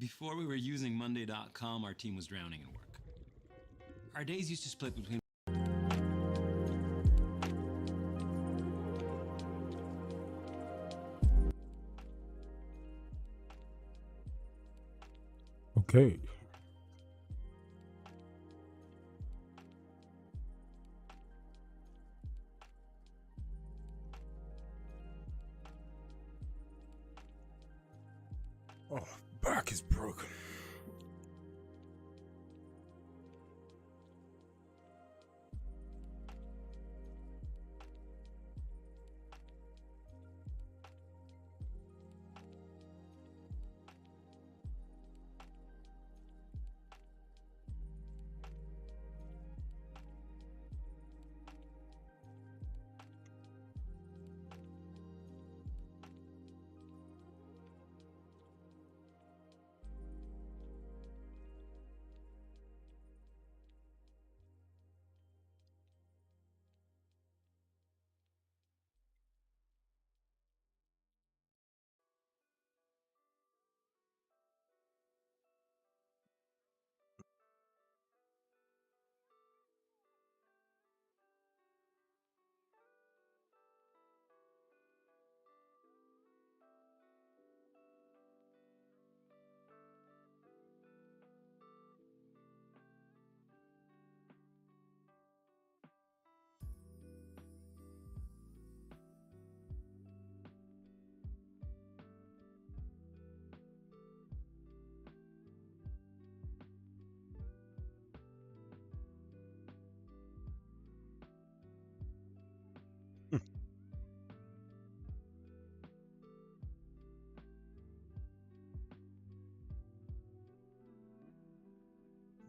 Before we were using Monday.com, our team was drowning in work. Our days used to split between Okay. Oh, back is broken.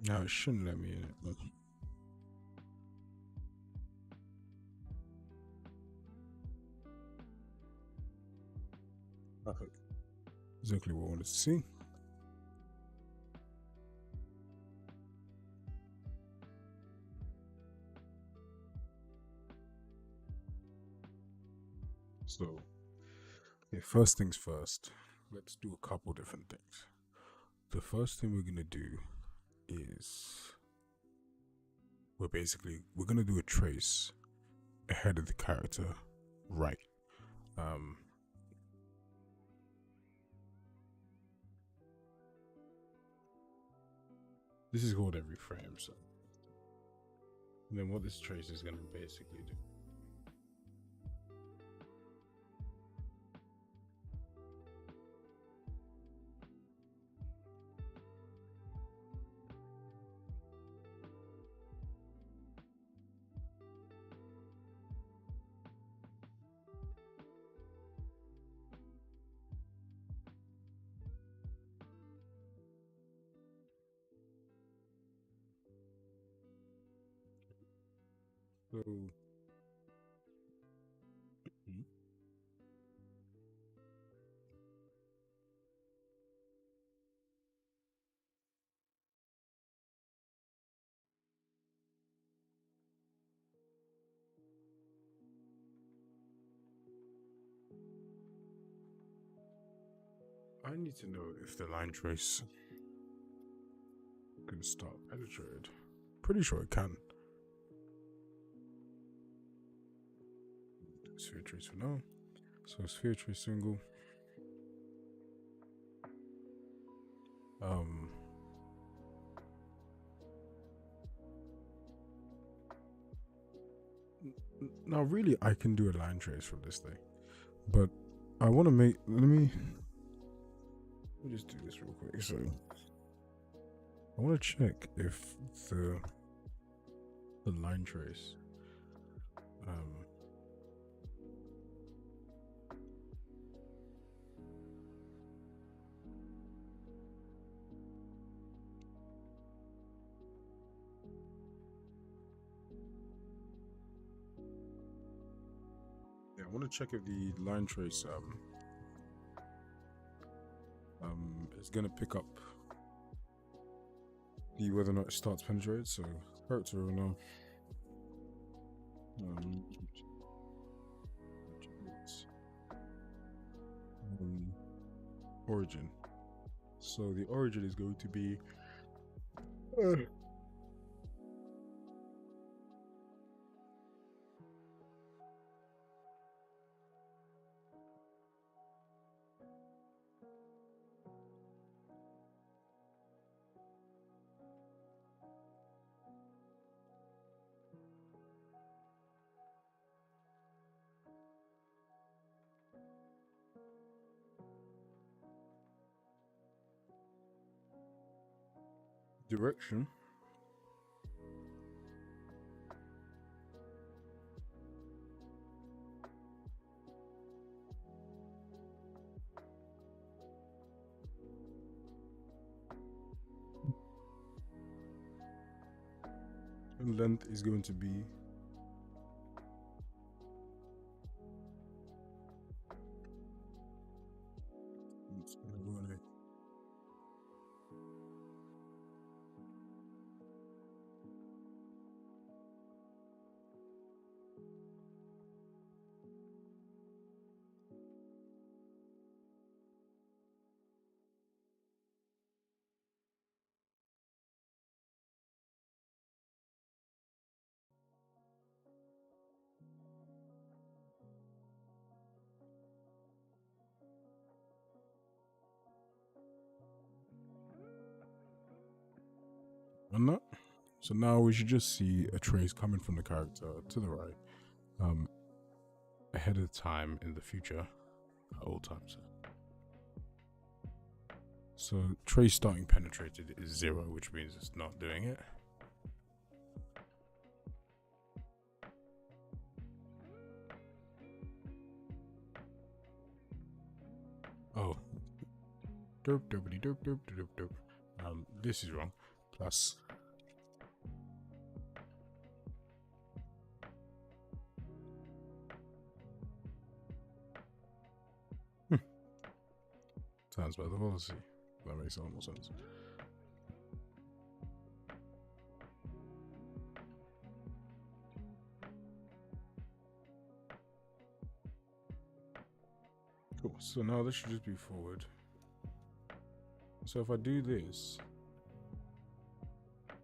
No, it shouldn't let me in it. But... Perfect. Exactly what I wanted to see. So, okay, first things first. Let's do a couple different things. The first thing we're gonna do is we're gonna do a trace ahead of the character, right? This is called every frame. So, and then what this trace is gonna basically do. So, I need to know if the line trace can start penetrated. Pretty sure it can. Sphere trace for now. So sphere trace single. Now really I can do a line trace from this thing, but I want to make, let me just do this real quick. So I want to check if the line trace I want to check if the line trace is gonna pick up the whether or not it starts penetrated. So character now. Origin So the origin is going to be direction. And length is going to be on that. So now we should just see a trace coming from the character to the right, ahead of time in the future, at all times. So trace starting penetrated is 0, which means it's not doing it. Oh, derp derpity derp derp derp derp. This is wrong. Plus. Times by the velocity. That makes almost sense. Cool. So now this should just be forward. So if I do this,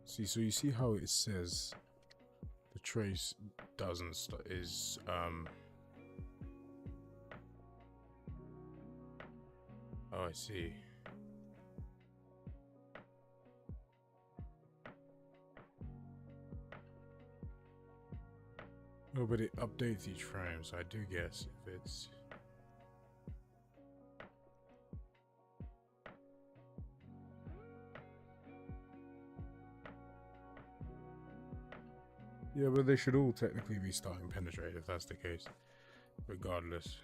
see, so you see how it says the trace doesn't is oh, I see. No, but it updates each frame, so I do guess if it's yeah, but they should all technically be starting penetrate if that's the case, regardless.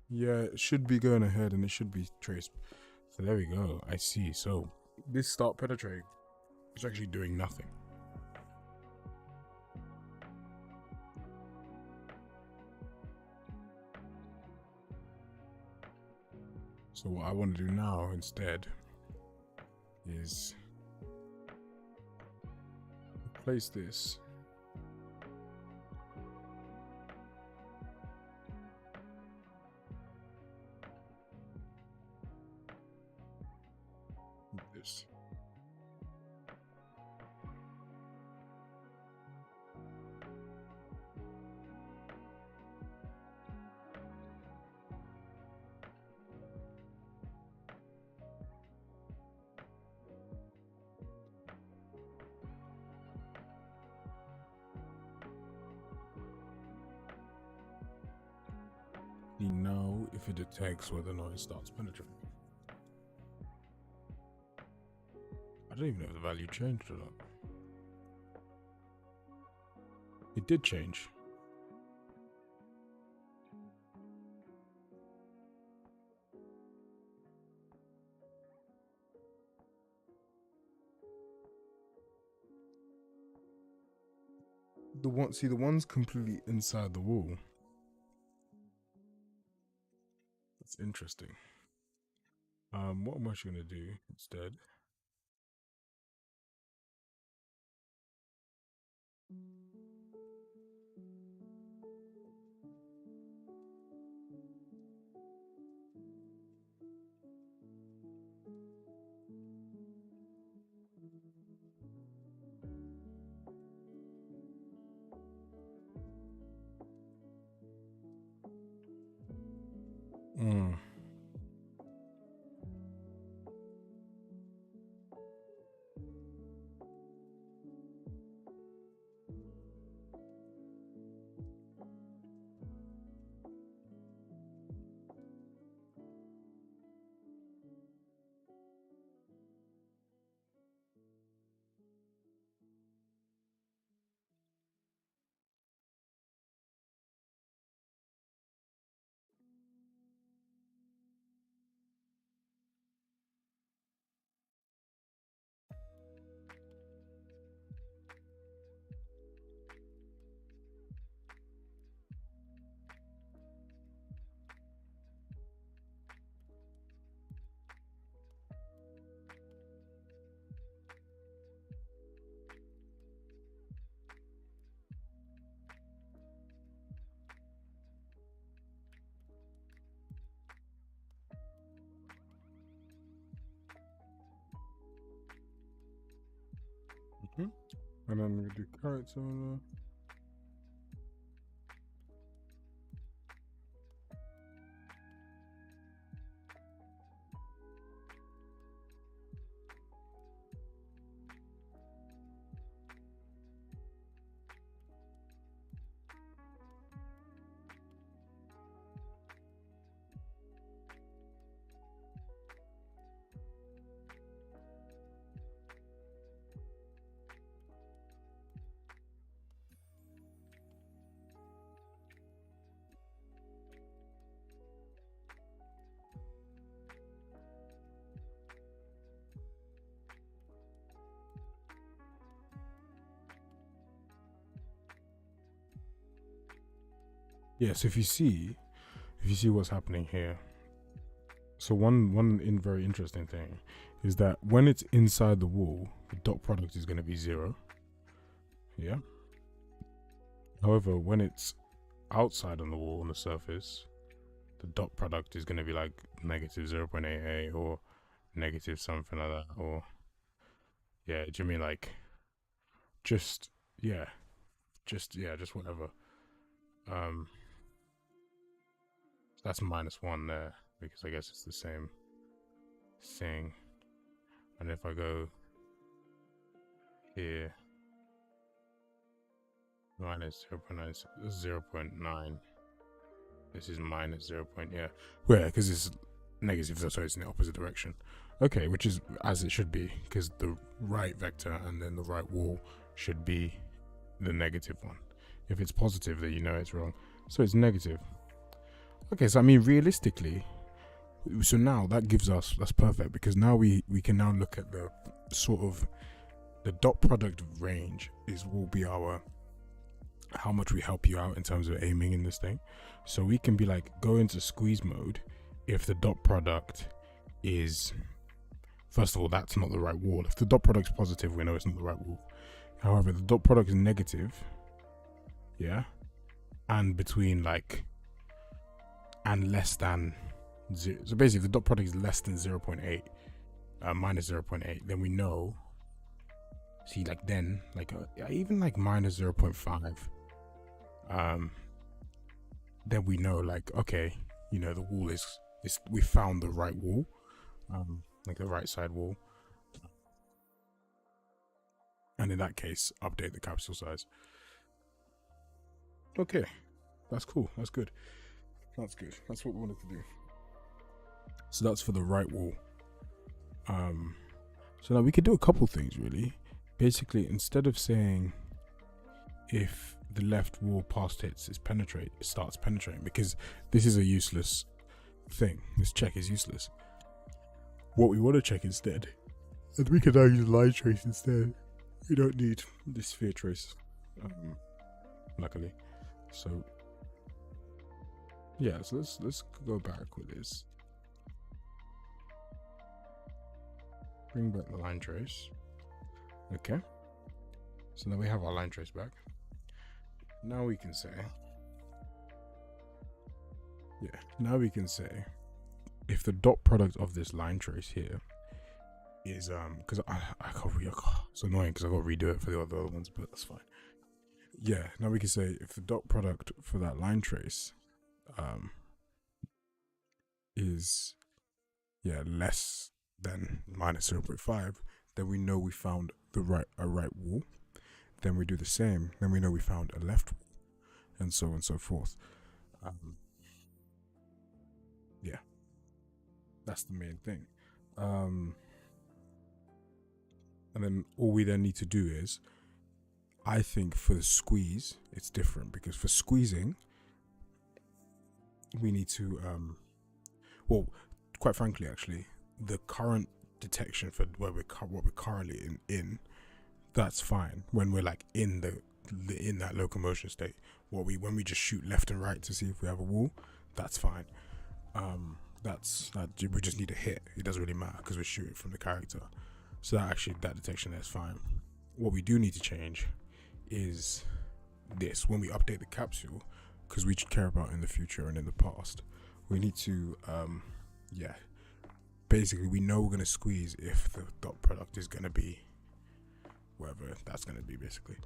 Yeah, it should be going ahead and it should be traced. So there we go. I see. So this start penetrate is actually doing nothing. So what I want to do now instead is replace this . This. You know if it detects whether or not it starts penetrating. I don't even know if the value changed or not. It did change. The one's completely inside the wall. That's interesting. What am I actually gonna do instead? And then we do character. Yes, if you see what's happening here. So one very interesting thing is that when it's inside the wall, the dot product is going to be 0. Yeah. However, when it's outside on the wall on the surface, the dot product is going to be like negative 0.88 or negative something like that, or yeah, do you mean like just whatever. That's -1 there because I guess it's the same thing. And if I go here, minus 0.9, this is minus 0. Yeah, where because it's negative, so it's in the opposite direction. Okay, which is as it should be, because the right vector and then the right wall should be the negative one. If it's positive, then you know it's wrong. So it's negative. Okay, so I mean realistically, so now that gives us, that's perfect, because now we can now look at the sort of the dot product range will be our how much we help you out in terms of aiming in this thing. So we can be like, go into squeeze mode if the dot product is, first of all, that's not the right wall. If the dot product is positive, we know it's not the right wall. However, the dot product is negative, yeah, and between like and less than 0. So basically, if the dot product is less than 0.8, minus 0.8, then we know. See, like then, like even like minus 0.5, then we know, like, okay, you know, the wall is we found the right wall, like the right side wall, and in that case, update the capsule size. Okay, that's cool. That's good. That's good. That's what we wanted to do. So that's for the right wall. So now we could do a couple things really. Basically, instead of saying if the left wall past hits it starts penetrating, because this is a useless thing. This check is useless. What we want to check instead, and we can now use line trace instead. We don't need this sphere trace, luckily. So yeah, so let's go back with this. Bring back the line trace. Okay, so now we have our line trace back. Now we can say, if the dot product of this line trace here is because I it's annoying because I got to redo it for the other ones, but that's fine. Yeah, now we can say if the dot product for that line trace is less than minus 0.5, then we know we found a right wall. Then we do the same, then we know we found a left wall, and so on and so forth. Yeah, that's the main thing. And then all we then need to do is, I think for the squeeze, it's different, because for squeezing, we need to, well, quite frankly, actually, the current detection for what we're currently in, that's fine when we're like in that locomotion state. When we just shoot left and right to see if we have a wall, that's fine. We just need a hit. It doesn't really matter because we're shooting from the character. So that detection there is fine. What we do need to change is this: when we update the capsule, because we care about in the future and in the past, we need to basically we know we're going to squeeze if the dot product is going to be whatever that's going to be basically.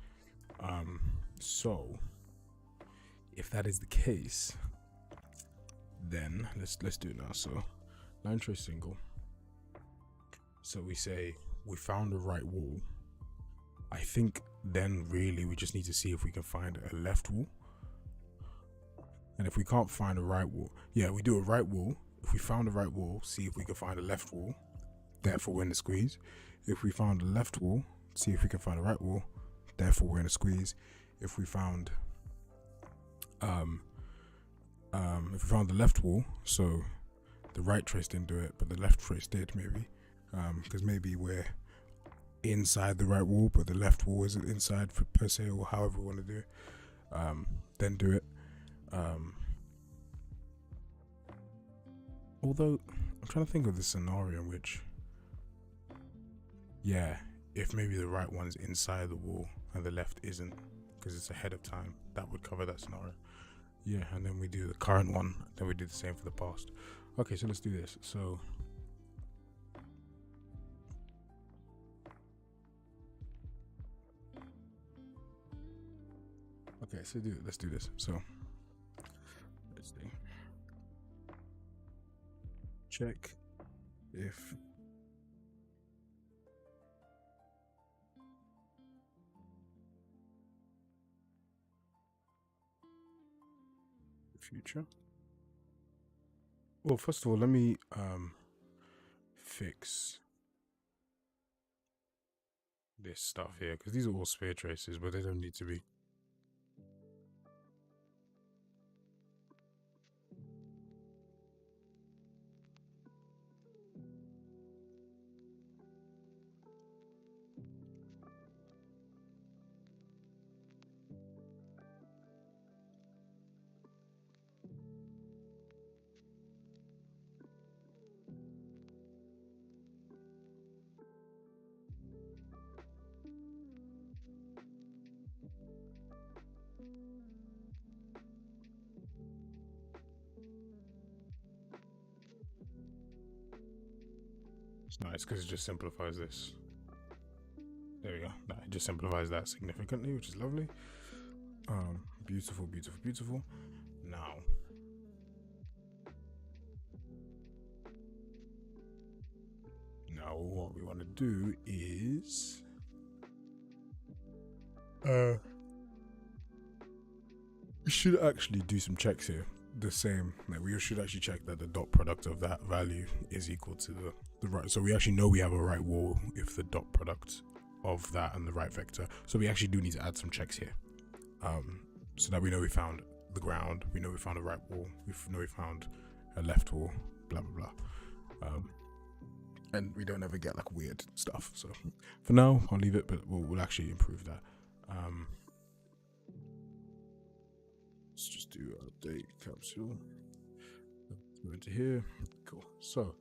So if that is the case, then let's do it now. So line trace single. So we say we found the right wall. I think then really we just need to see if we can find a left wall. And if we can't find a right wall, yeah, we do a right wall. If we found the right wall, see if we can find a left wall. Therefore, we're in the squeeze. If we found a left wall, see if we can find a right wall. Therefore, we're in a squeeze. If we found, the left wall, so the right trace didn't do it, but the left trace did maybe, because maybe we're inside the right wall, but the left wall isn't inside per se, or however we want to do it. Then do it. Although I'm trying to think of the scenario in which, yeah, if maybe the right one's inside the wall and the left isn't, because it's ahead of time, that would cover that scenario. Yeah, and then we do the current one, then we do the same for the past. Okay, so let's do this. So okay, so let's do this. So let's see. Check if the future. Well, first of all, let me fix this stuff here, because these are all sphere traces, but they don't need to be. It's nice because it just simplifies this. There we go. It just simplifies that significantly, which is lovely. Beautiful, beautiful, beautiful. Now, what we want to do is we should actually do some checks here. The same, like we should actually check that the dot product of that value is equal to the right. So we actually know we have a right wall if the dot product of that and the right vector. So we actually do need to add some checks here, so that we know we found the ground, we know we found a right wall, we know we found a left wall, blah blah blah, and we don't ever get like weird stuff. So for now, I'll leave it, but we'll actually improve that. Let's just do update capsule. Go into here. Cool. So,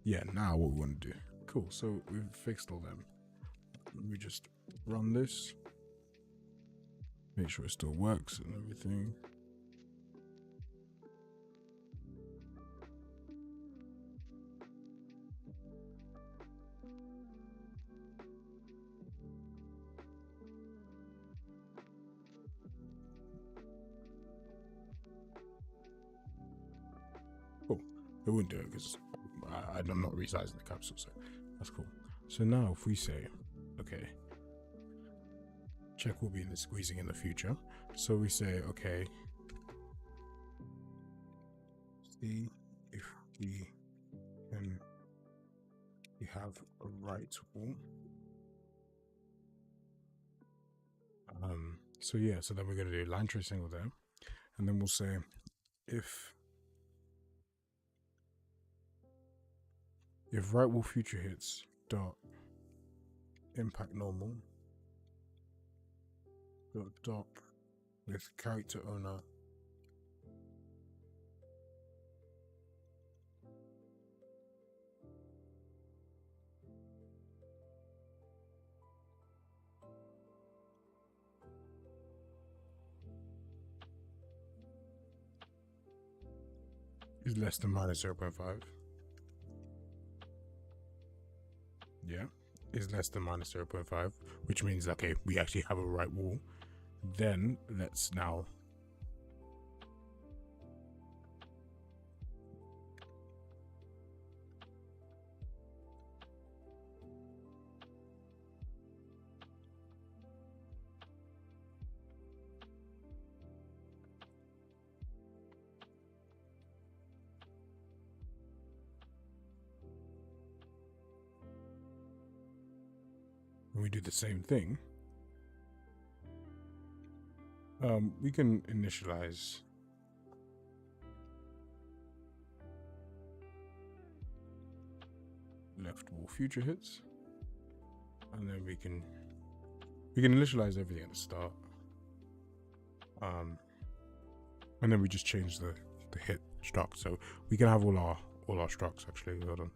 yeah, now what we want to do. Cool. So we've fixed all them. We just run this. Make sure it still works and everything. It wouldn't do it because I'm not resizing the capsule, so that's cool. So now if we say, okay, check will be in the squeezing in the future. So we say, okay, see if we have a right wall. So yeah, so then we're going to do line trace single there, and then we'll say if right wall future hits dot impact normal dot with character owner is less than -0.5. Yeah, is less than minus 0.5, which means, okay, we actually have a right wall. Then let's now when we do the same thing, we can initialize left wall future hits, and then we can initialize everything at the start, and then we just change the hit struct, so we can have all our structs actually. Hold on.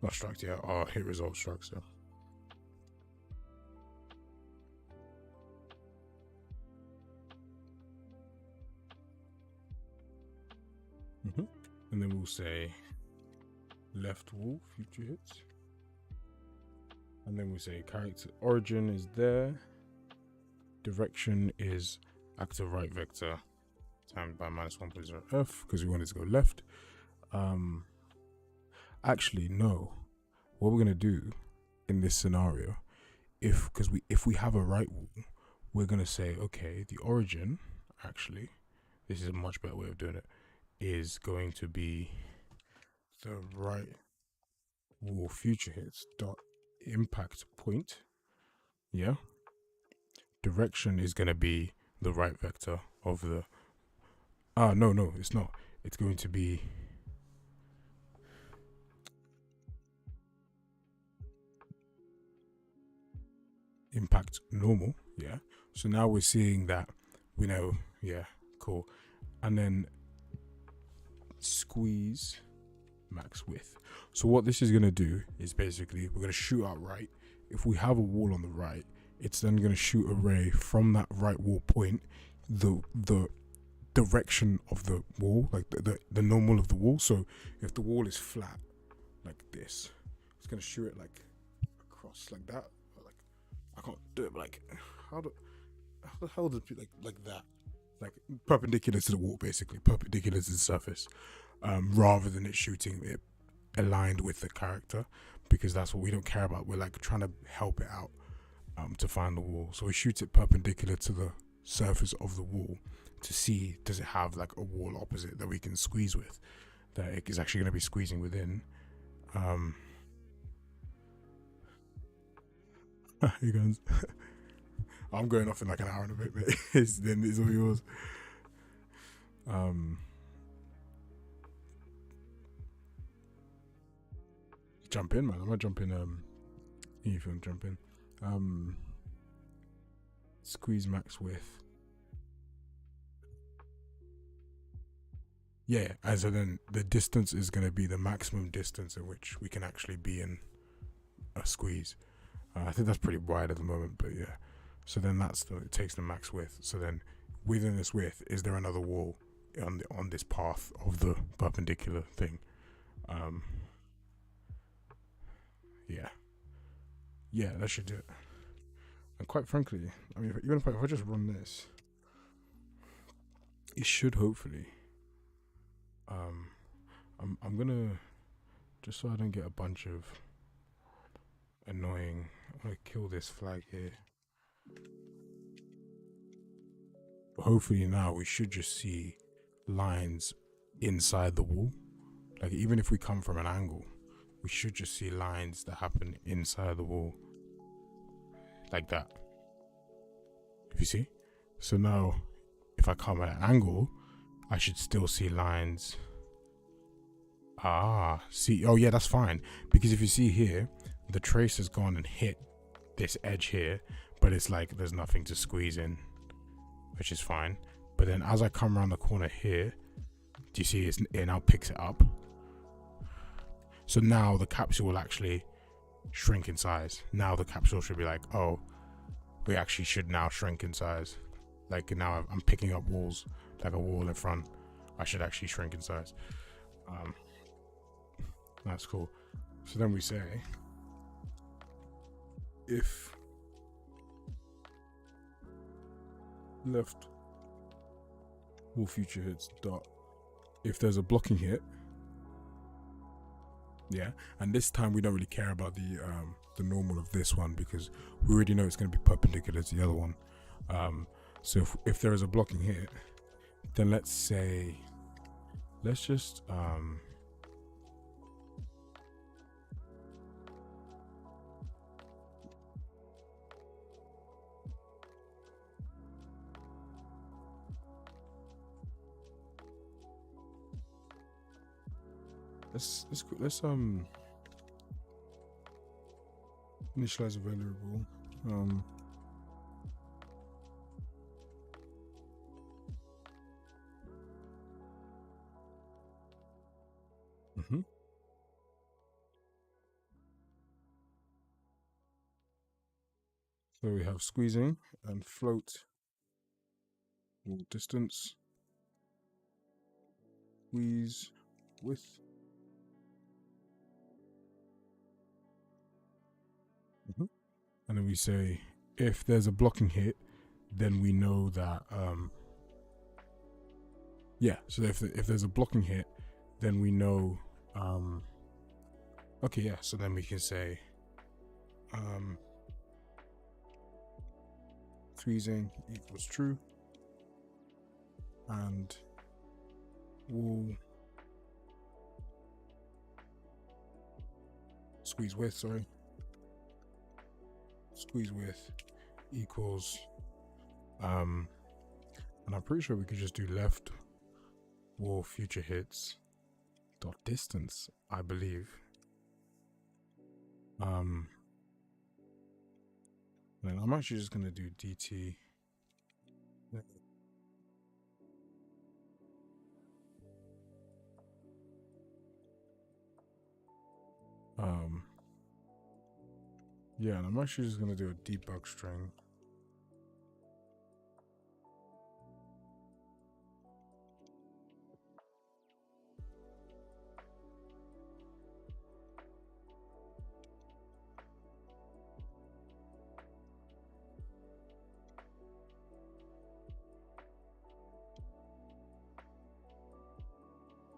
Not struct, yeah, our hit result struct. So and then we'll say left wall future hits, and then we say character origin is there, direction is active right vector times by minus 1.0 f, because we wanted to go left. Actually, no. What we're gonna do in this scenario, if we have a right wall, we're gonna say, okay, the origin, actually, this is a much better way of doing it, is going to be the right wall future hits dot impact point. Yeah. Direction is gonna be the right vector of the. No, it's not. It's going to be impact normal. Yeah, so now we're seeing that we know. Yeah, cool. And then squeeze max width. So what this is going to do is basically we're going to shoot out right. If we have a wall on the right, it's then going to shoot a ray from that right wall point, the direction of the wall, like the normal of the wall. So if the wall is flat like this, it's going to shoot it like across like that. I can't do it, but like how the hell does it like that, like perpendicular to the wall, basically perpendicular to the surface, rather than it shooting it aligned with the character, because that's what we don't care about. We're like trying to help it out to find the wall, so we shoot it perpendicular to the surface of the wall to see, does it have like a wall opposite that we can squeeze with, that it is actually going to be squeezing within. Hey guys, I'm going off in like an hour and a bit, mate. Then it's all yours. Jump in, man. I'm gonna jump in. If you want to jump in, squeeze max width. Yeah, and so then the distance is gonna be the maximum distance in which we can actually be in a squeeze. I think that's pretty wide at the moment, but yeah. So then it takes the max width. So then within this width, is there another wall on this path of the perpendicular thing? Yeah, that should do it. And quite frankly, I mean, even if I just run this, it should hopefully. I'm gonna, just so I don't get a bunch of annoying, I'm gonna kill this flag here. But hopefully now we should just see lines inside the wall. Like even if we come from an angle, we should just see lines that happen inside the wall, like that. If you see, so now if I come at an angle, I should still see lines. See, oh yeah, that's fine, because if you see here, the trace has gone and hit this edge here, but it's like there's nothing to squeeze in, which is fine. But then as I come around the corner here, do you see it now picks it up? So now the capsule will actually shrink in size. Now the capsule should be like, oh, we actually should now shrink in size. Like now I'm picking up walls, like a wall in front. I should actually shrink in size. That's cool. So then we say if left all future hits dot if there's a blocking hit, yeah, and this time we don't really care about the normal of this one because we already know it's going to be perpendicular to the other one. So if there is a blocking hit, then let's just let's initialize a variable. So we have squeezing and float or distance, squeeze width. And then we say if there's a blocking hit, then we know that yeah, so if there's a blocking hit, then we know okay, yeah, so then we can say squeezing equals true and wall squeeze width, sorry, squeeze width equals and I'm pretty sure we could just do left wall future hits dot distance, I believe. And I'm actually just gonna do DT. Yeah, and I'm actually just gonna do a debug string.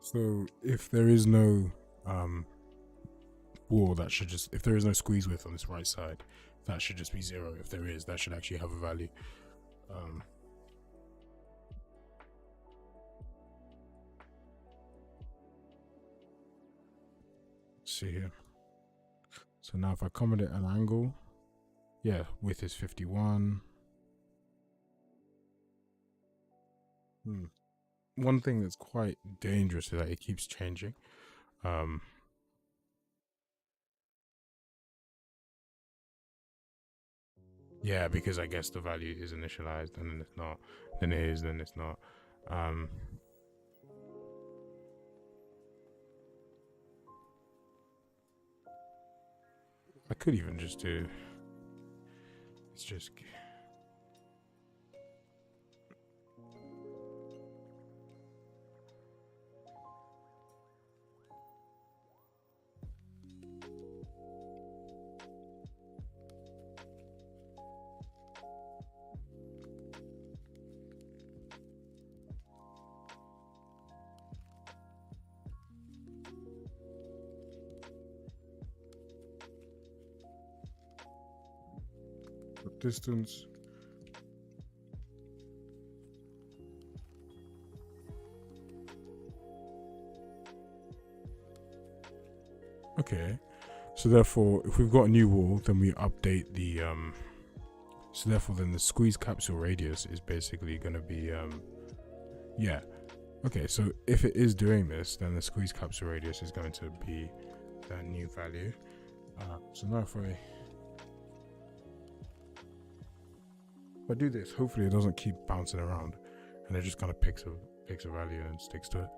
So if there is no wall, that should just, if there is no squeeze width on this right side, that should just be 0. If there is, that should actually have a value. Let's see here. So now if I accommodate an angle, yeah, width is 51. One thing that's quite dangerous is that it keeps changing. Yeah, because I guess the value is initialized and then it's not, then it is, then it's not. I could even just do, it's just, distance. Okay, so therefore if we've got a new wall, then we update the so therefore then the squeeze capsule radius is basically going to be yeah, okay, so if it is doing this, then the squeeze capsule radius is going to be that new value. So now if I do this, hopefully it doesn't keep bouncing around and it just kind of picks a value and sticks to it.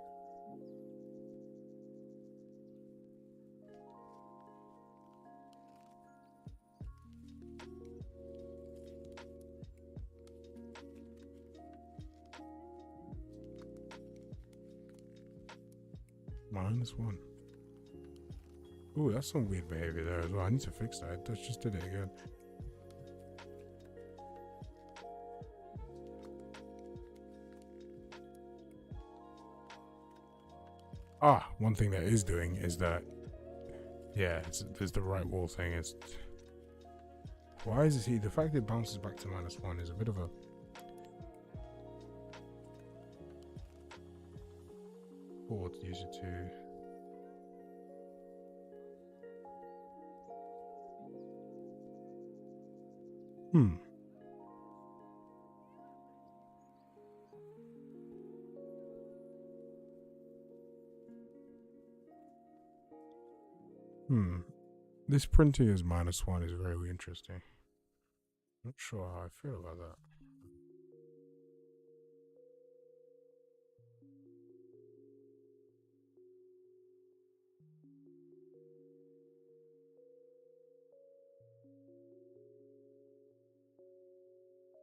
-1. Oh, that's some weird behavior there as well. I need to fix that. I just did it again. Ah, one thing that is doing is that, yeah, there's the right wall thing. It's why is he? The fact that it bounces back to -1 is a bit of a. Or use it to. This printing as -1 is very interesting. Not sure how I feel about that.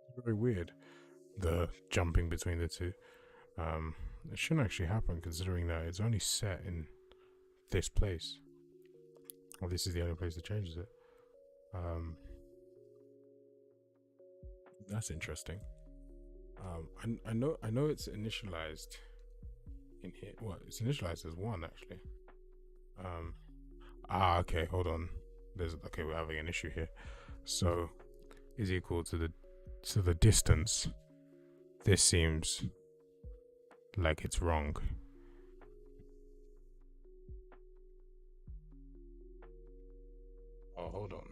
It's very weird, the jumping between the two. It shouldn't actually happen considering that it's only set in this place. Well, this is the only place that changes it. That's interesting. I know it's initialized in here. What? It's initialized as 1 actually. Okay, hold on. We're having an issue here. So is equal to the distance. This seems like it's wrong. Oh, hold on.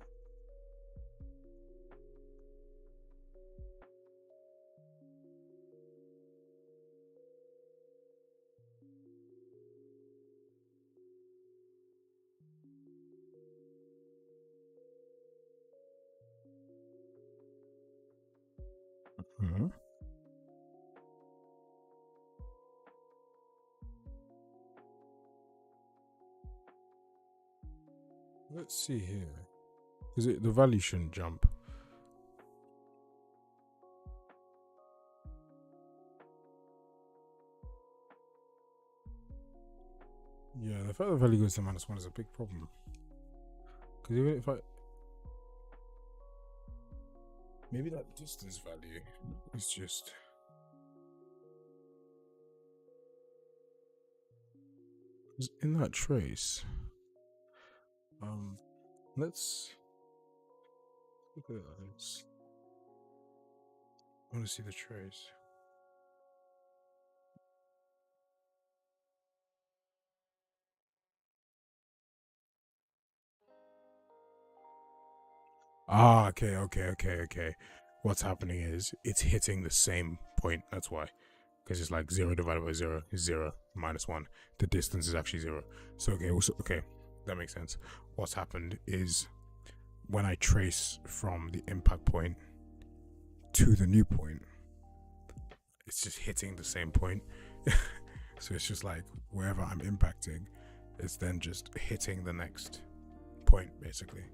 Let's see here. The value shouldn't jump. Yeah, the fact the value goes to -1 is a big problem. Because even if maybe that distance value is just. In that trace. Let's look at this. I want to see the trace. Okay. What's happening is it's hitting the same point. That's why. Because it's like 0 divided by 0 is 0 -1. The distance is actually 0. So, okay, that makes sense. What's happened is when I trace from the impact point to the new point, it's just hitting the same point. So it's just like wherever I'm impacting, it's then just hitting the next point, basically.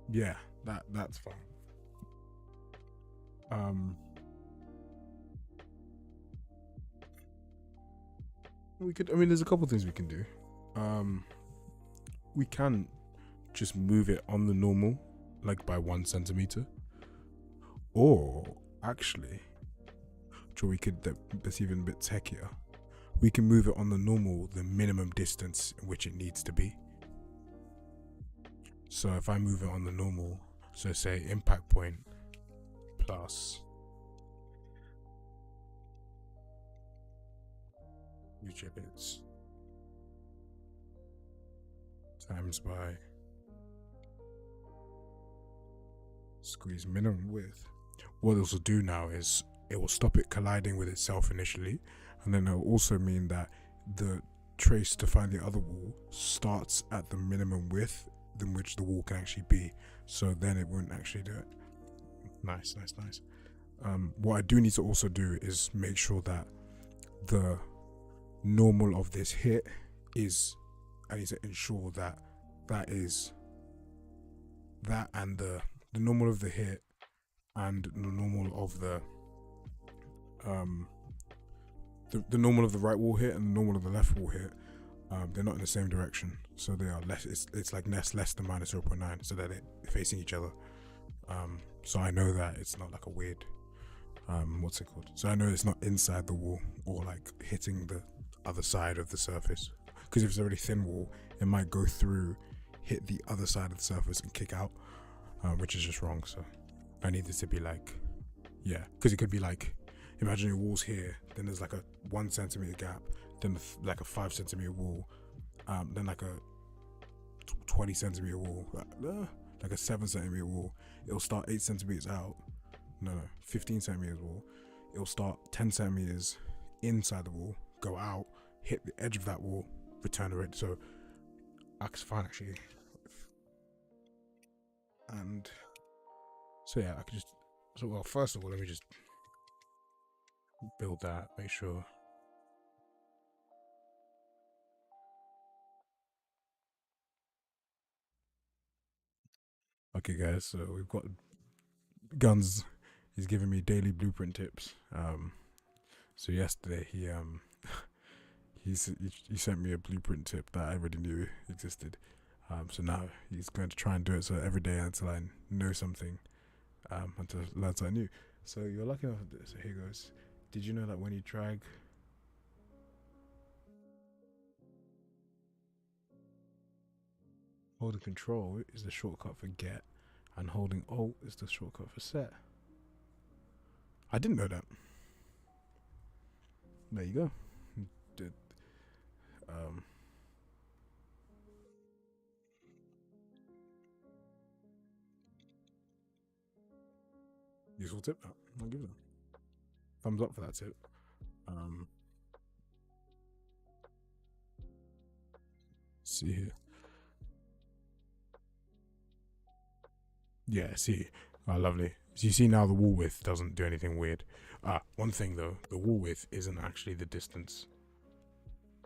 Yeah, that's fine. There's a couple things we can do. We can just move it on the normal, like by 1 centimeter, or actually, that's even a bit techier. We can move it on the normal, the minimum distance in which it needs to be. So if I move it on the normal, so say impact point plus future bits times by squeeze minimum width. What this will do now is it will stop it colliding with itself initially, and then it will also mean that the trace to find the other wall starts at the minimum width in which the wall can actually be, so then it won't actually do it. Nice. What I do need to also do is make sure that the normal of this hit is, I need to ensure that is that, and the normal of the hit and the normal of the the normal of the right wall hit and the normal of the left wall hit, they're not in the same direction, so they are less. It's like less than minus 0.9, so that they're facing each other. So I know that it's not like a weird, what's it called? So I know it's not inside the wall or like hitting the other side of the surface. Because if it's a really thin wall, it might go through, hit the other side of the surface and kick out, which is just wrong. So I need it to be like, yeah, because it could be like, imagine your wall's here, then there's like a 1 centimeter gap, then like a 5 centimeter wall, then like a 20 centimeter wall, like a 7 centimeter wall. It'll start 8 centimeters out. No, 15 centimeters wall. It'll start 10 centimeters inside the wall, go out, hit the edge of that wall, return already. So that's fine actually. And so yeah, I could just, so well, first of all, let me just build that, make sure. Okay guys, so we've got Guns. He's giving me daily blueprint tips. So yesterday he sent me a blueprint tip that I already knew existed. So now he's going to try and do it so every day until I know something, until I learn something new. So you're lucky enough. So here goes. Did you know that when you drag holding control is the shortcut for get, and holding alt is the shortcut for set? I didn't know that. There you go. Did useful tip. I'll give it a thumbs up for that tip. See here. Yeah, see. Oh, lovely. So you see now the wall width doesn't do anything weird. One thing though, the wall width isn't actually the distance.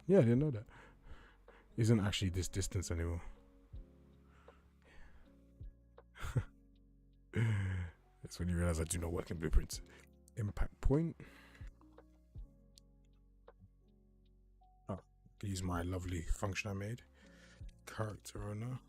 Yeah, I didn't know that. Isn't actually this distance anymore. That's when you realize I do not work in blueprints. Impact point. Oh, use my lovely function I made. Character owner.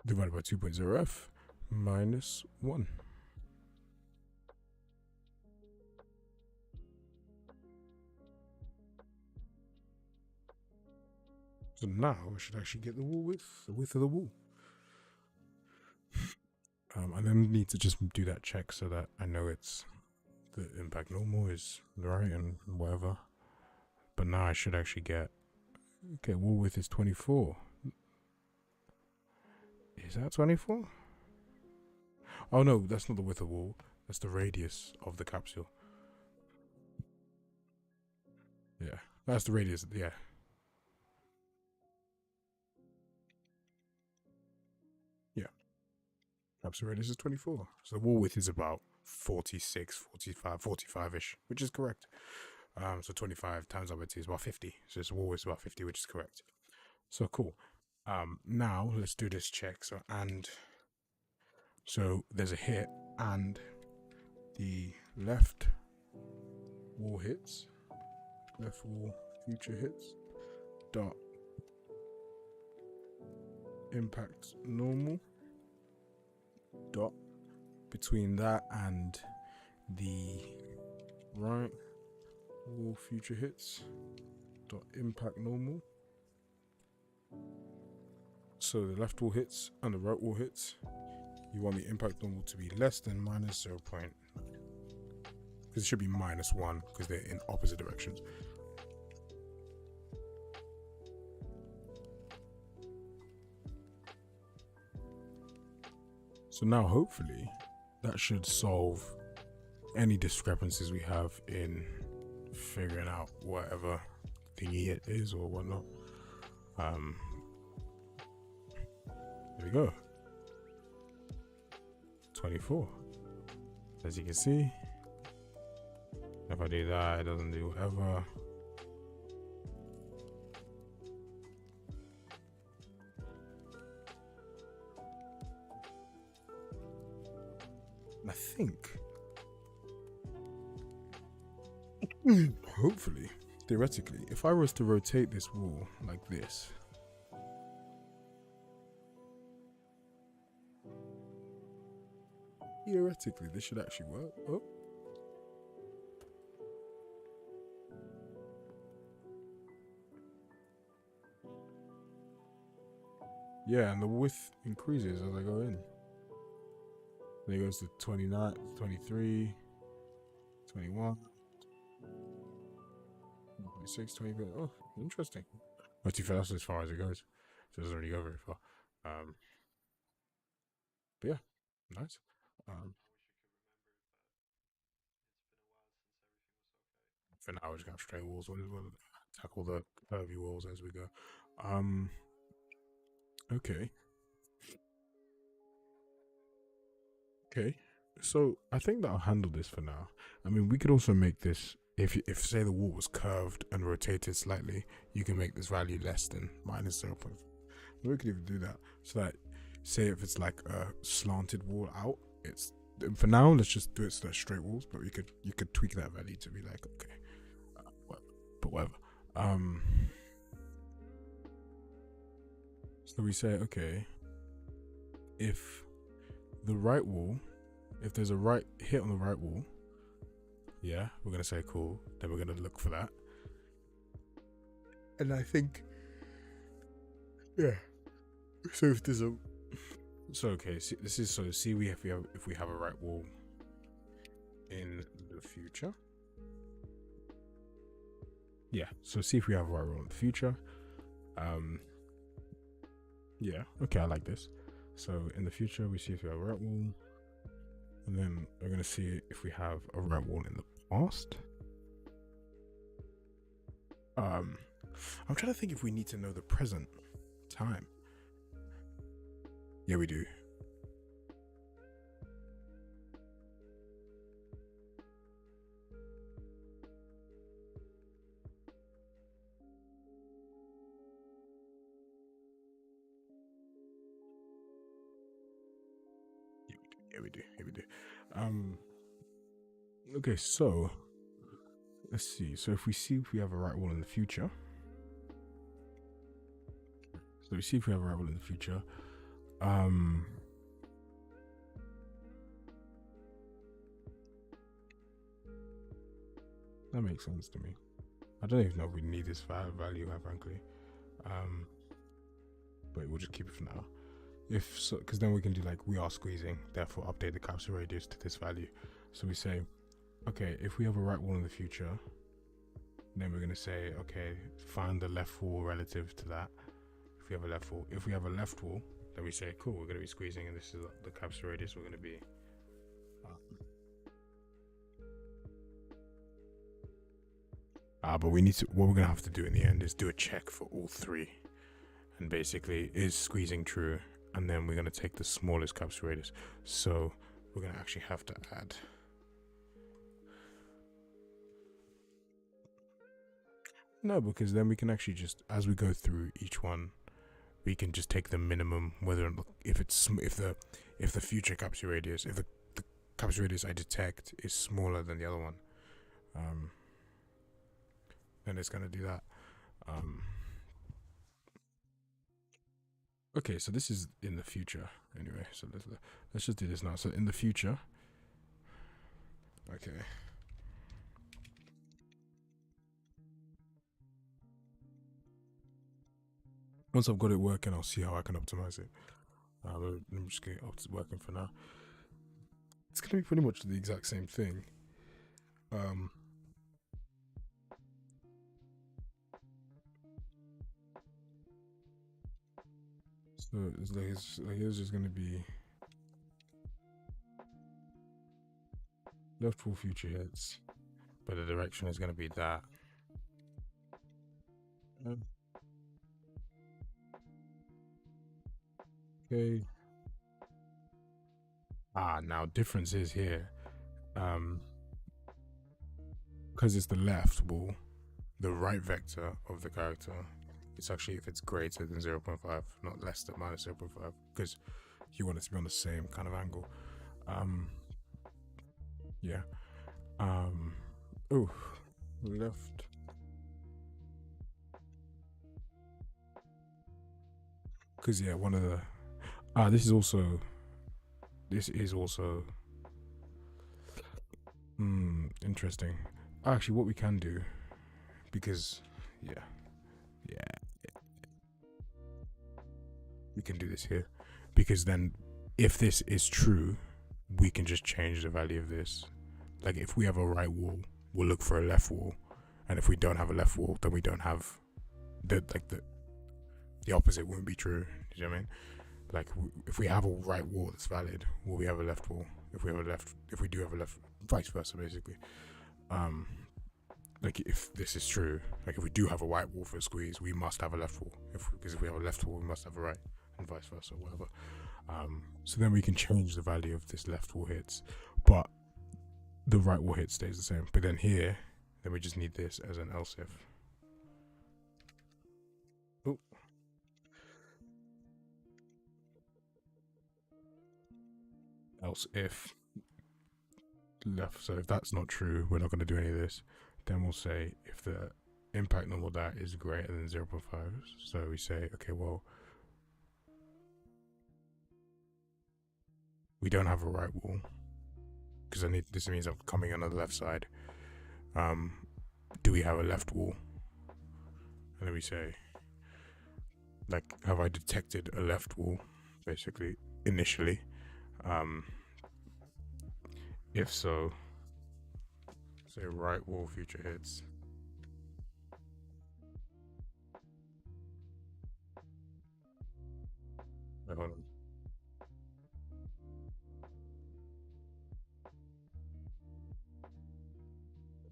Divided by 2.0f minus 1. So now I should actually get the wall width, the width of the wall. I then need to just do that check so that I know it's the impact normal is right and whatever. But now I should actually get, okay, wall width is 24. Is that 24? Oh no, that's not the width of the wall. That's the radius of the capsule. Yeah, that's the radius, yeah. Yeah. Capsule radius is 24. So the wall width is about 46, 45, 45-ish, which is correct. So 25 times that width is about 50. So the wall width is about 50, which is correct. So cool. Now let's do this check. So there's a hit and the left wall hits, left wall future hits, dot impact normal, dot between that and the right wall future hits, dot impact normal. So the left wall hits and the right wall hits. You want the impact normal to be less than minus 0. Because it should be minus 1 because they're in opposite directions. So now hopefully that should solve any discrepancies we have in figuring out whatever thingy it is or whatnot. There we go. 24. As you can see, if I do that, it doesn't do whatever. I think, hopefully, theoretically, if I was to rotate this wall like this, theoretically, this should actually work. Oh. Yeah, and the width increases as I go in. Then it goes to 29, 23, 21, 26, 20. Oh, interesting. Well, to be fair, that's as far as it goes. So it doesn't really go very far. But yeah, nice. For now, we're just gonna have straight walls. We'll tackle the curvy walls as we go. Okay. Okay. So I think that I'll handle this for now. I mean, we could also make this, if say the wall was curved and rotated slightly, you can make this value less than minus 0.5. We could even do that. So that, say if it's like a slanted wall out, it's, for now, let's just do it so that straight walls, but you could tweak that value to be like, okay, but whatever. So we say, okay, if the right wall, if there's a right hit on the right wall, yeah, we're gonna say cool. Then we're gonna look for that. And I think, yeah. So if there's a, so okay, see, this is so see if we have a right wall in the future. Yeah. So see if we have a right wall in the future. Yeah. Okay, I like this. So in the future, we see if we have a right wall. And then we're going to see if we have a right wall in the past. I'm trying to think if we need to know the present time. Yeah, we do. Yeah, we do. Yeah, we do. Okay, so let's see. So if we see if we have a right wall in the future. So we see if we have a right wall in the future. That makes sense to me. I don't even know if we need this value, frankly. But we'll just keep it for now. If so, because then we can do like we are squeezing, therefore update the capsule radius to this value. So we say, okay, if we have a right wall in the future, then we're gonna say, okay, find the left wall relative to that. If we have a left wall, if we have a left wall, then we say, cool, we're gonna be squeezing, and this is the capsule radius we're gonna be. But we need to. What we're gonna have to do in the end is do a check for all three, and basically, is squeezing true? And then we're going to take the smallest capsule radius. So we're going to actually have to add. No, because then we can actually just, as we go through each one, we can just take the minimum, whether if the future capsule radius, if the capsule radius I detect is smaller than the other one, then it's going to do that. Okay, so this is in the future anyway. So let's just do this now. So in the future, okay. Once I've got it working, I'll see how I can optimize it. I'm just getting it working for now. It's gonna be pretty much the exact same thing. So it's like here's just gonna be left wall future hits, but the direction is going to be that. Okay. Now difference is here. Because it's the left wall, the right vector of the character, it's actually if it's greater than 0.5, not less than minus 0.5, because you want it to be on the same kind of angle. Yeah. Oh, left. Because yeah, one of the this is also interesting. Actually, what we can do, because yeah, we can do this here, because then if this is true, we can just change the value of this. Like if we have a right wall, we'll look for a left wall, and if we don't have a left wall, then we don't have the opposite won't be true. Do you know what I mean? Like if we have a right wall that's valid, will we have a left wall? If we do have a left, vice versa, basically. Like if this is true, like if we do have a right wall for a squeeze, we must have a left wall. Because if we have a left wall, we must have a right, and vice versa, whatever. So then we can change the value of this left wall hits, but the right wall hit stays the same. But then here, then we just need this as an else if. Oh. Else if left. So if that's not true, we're not going to do any of this. Then we'll say if the impact normal that is greater than 0.5. So we say, okay, well, we don't have a right wall because this means I'm coming on the left side. Do we have a left wall? And then we say, like, have I detected a left wall, basically, initially? If so, say right wall future hits. Wait, hold on.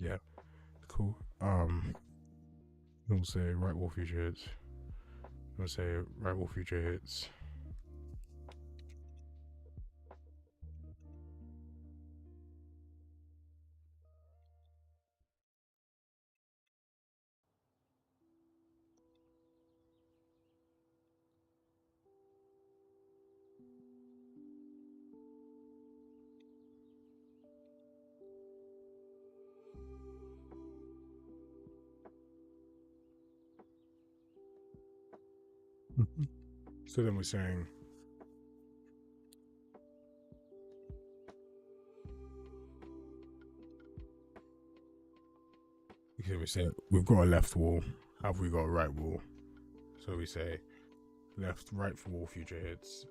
Yeah, cool. We'll say right wall future hits. We'll say right wall future hits. So then we're saying we say we've got a left wall. Have we got a right wall? So we say right wall future hits.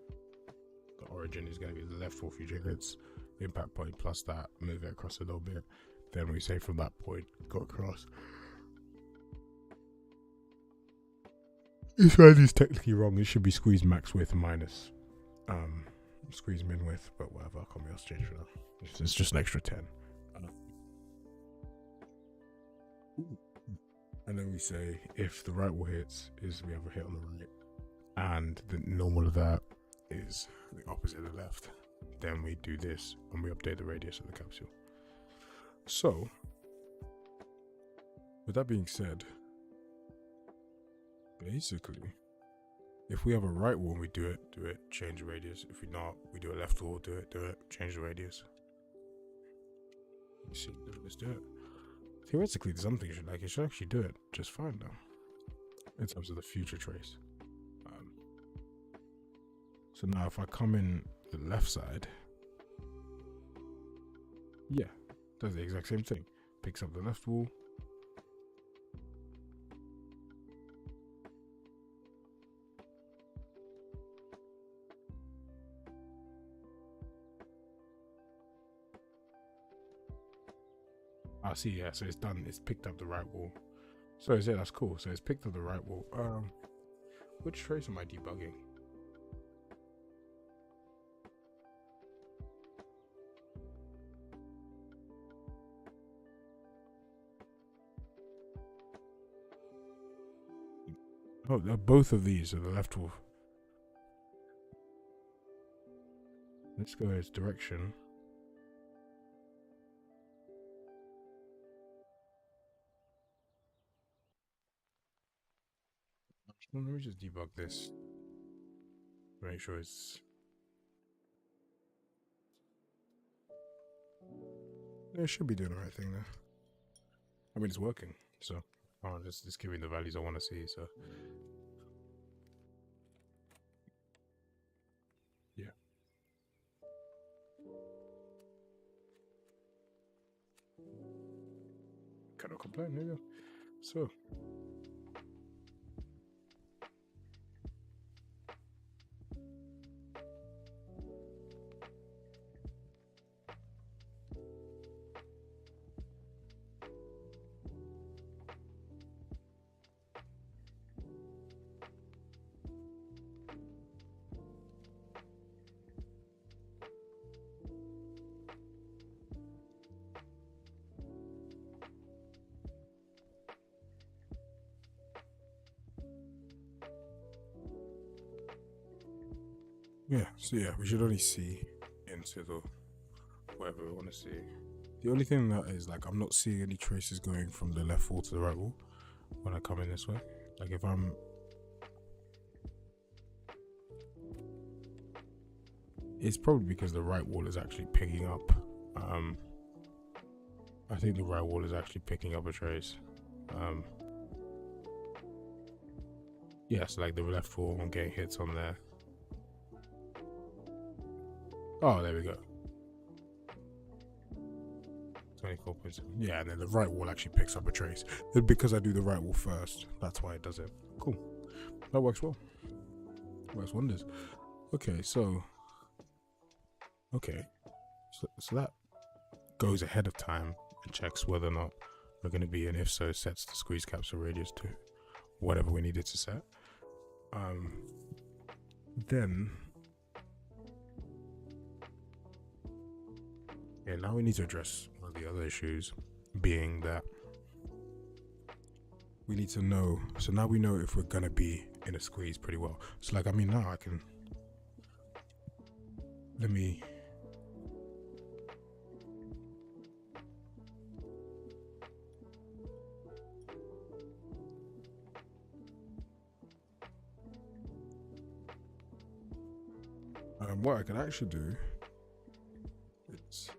The origin is going to be the left wall future hits. Impact point plus that, move it across a little bit. Then we say from that point, go across. This value is technically wrong. It should be squeeze max width minus squeeze min width, but whatever. I can't be else change for that. It's just an extra 10. And then we say if the right wall hits is we have a hit on the right, and the normal of that is the opposite of the left, then we do this and we update the radius of the capsule. So, with that being said, basically, if we have a right wall, we do it, change the radius. If we not, we do a left wall, do it, change the radius. Let's see, let's do it. Theoretically, something it should actually do it just fine now, in terms of the future trace. So now if I come in the left side, yeah, does the exact same thing. Picks up the left wall. I see, yeah, so it's done. It's picked up the right wall. So yeah, that's cool. So it's picked up the right wall. Which trace am I debugging? Oh, both of these are the left wolf. Let's go its direction. Well, let me just debug this. Make sure it's... Yeah, it should be doing the right thing there. I mean, it's working, so... Oh, just giving the values I want to see, so... Yeah. Cannot complain, there you go. So... Yeah, so yeah, we should only see into the whatever we want to see. The only thing that is, like, I'm not seeing any traces going from the left wall to the right wall when I come in this way. Like, if I'm... It's probably because the right wall is actually picking up. I think the right wall is actually picking up a trace. Yes, like the left wall, I'm getting hits on there. Oh, there we go. 24 points. Yeah, and then the right wall actually picks up a trace. Because I do the right wall first, that's why it does it. Cool. That works well. Works wonders. Okay, so... Okay. So that goes ahead of time and checks whether or not we're going to be, and if so, sets the squeeze capsule radius to whatever we needed to set. Then... Yeah, now we need to address one of the other issues, being that we need to know. So now we know if we're gonna be in a squeeze pretty well. So, like, I mean, now I can... Let me... what I can actually do is...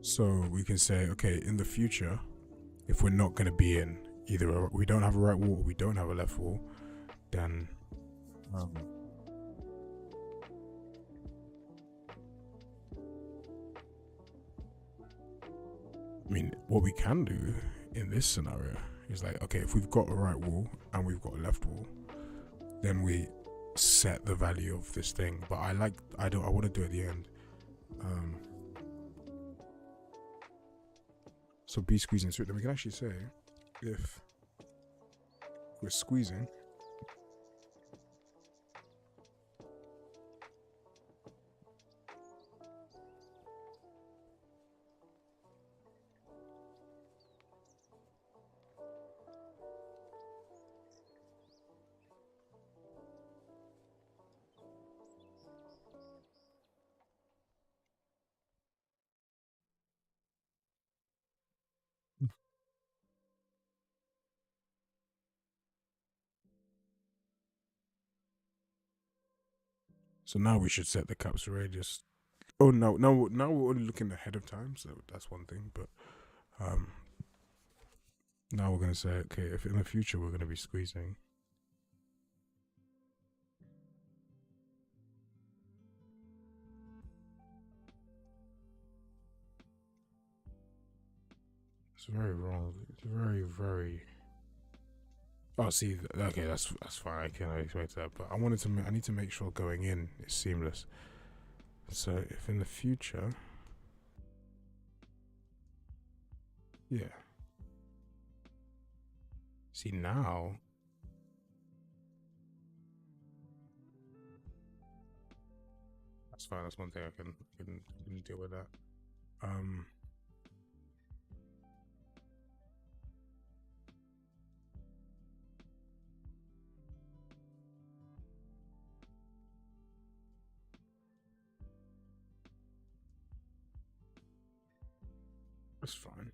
So we can say, okay, in the future, if we're not going to be in either we don't have a right wall or we don't have a left wall, then I mean, what we can do in this scenario is, like, okay, if we've got a right wall and we've got a left wall, then we set the value of this thing. But I want to do it at the end. So be squeezing through it. Then we can actually say, if we're squeezing, so now we should set the capsule radius. Oh no, now we're only looking ahead of time, so that's one thing. But now we're gonna say, okay, if in the future we're gonna be squeezing, it's very wrong. It's very, very... Oh, see, okay, that's fine. I can expect that, but I need to make sure going in is seamless. So if in the future, yeah. See, now that's fine. That's one thing I can deal with that. That's fine.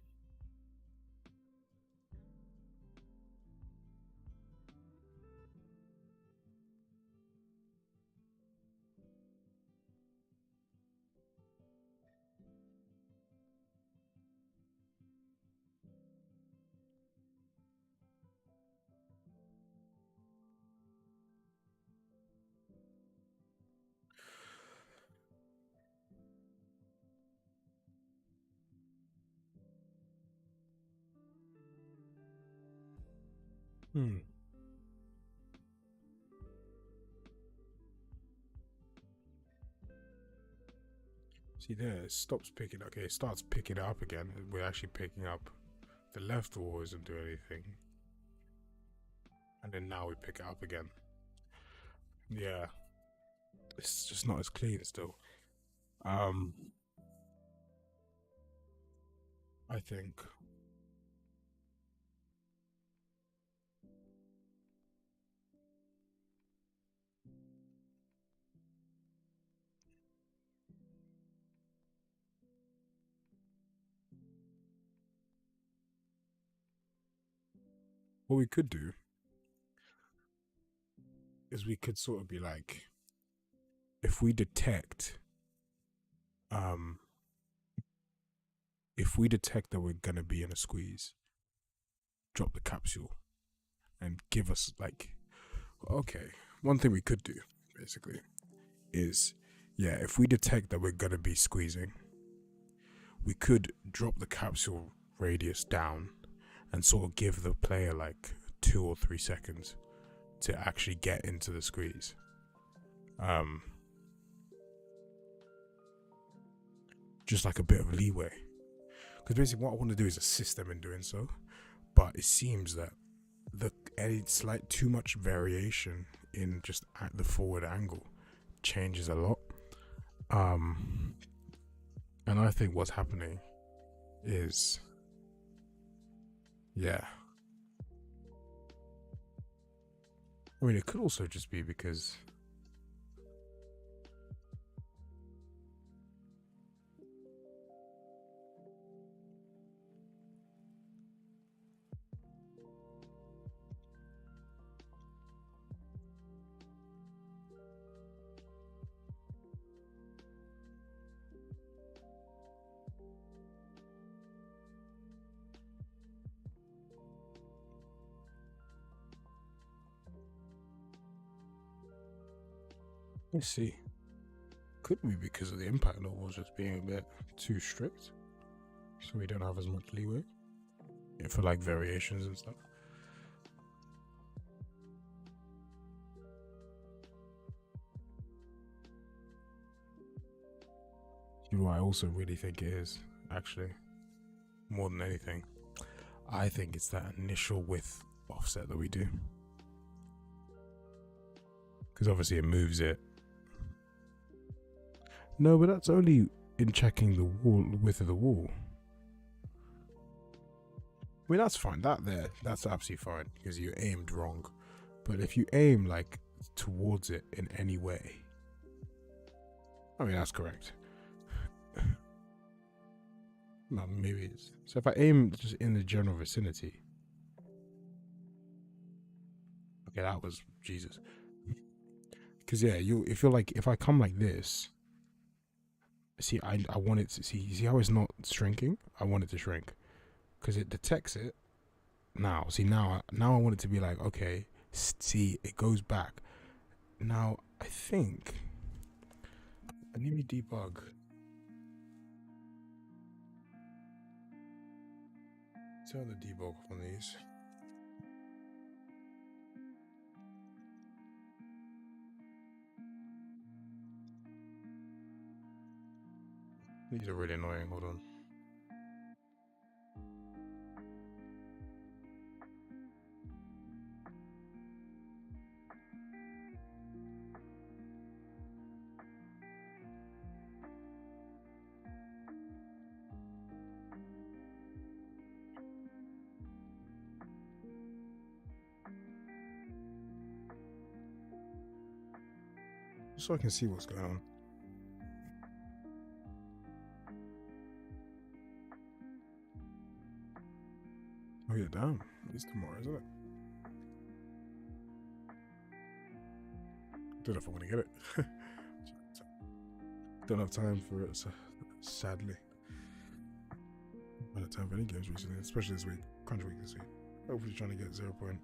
Hmm. See there, it stops picking. Okay, it starts picking it up again. We're actually picking up. The left wall isn't doing anything, and then now we pick it up again. Yeah, it's just not as clean still. I think what we could do is we could sort of be like, if we detect, um, if we detect that we're gonna be in a squeeze, drop the capsule and give us like, okay, one thing we could do basically is, yeah, if we detect that we're gonna be squeezing, we could drop the capsule radius down and sort of give the player like 2 or 3 seconds to actually get into the squeeze. Just like a bit of leeway, because basically what I want to do is assist them in doing so, but it seems that any slight too much variation in just at the forward angle changes a lot. And I think what's happening is, yeah, I mean, it could also just be because let's see, could be because of the impact level just being a bit too strict, so we don't have as much leeway for like variations and stuff. You know what I also really think it is, actually, more than anything, I think it's that initial width offset that we do, because obviously it moves it. No, but that's only in checking the width of the wall. I mean, that's fine. That's absolutely fine because you aimed wrong. But if you aim like towards it in any way, I mean, that's correct. No, maybe it's. So if I aim just in the general vicinity, okay, that was Jesus. Because yeah, if I come like this, see, I want it to see. You see how it's not shrinking? I want it to shrink because it detects it. Now, see, now I want it to be like, okay, see, it goes back. Now I think let me debug. Turn the debug on these. These are really annoying. Hold on. Just so I can see what's going on. Oh yeah, damn. It's tomorrow, isn't it? Don't know if I want to get it. Don't have time for it, so sadly. I don't have time for any games recently, especially this week. Crunch week this week. Hopefully trying to get 0.1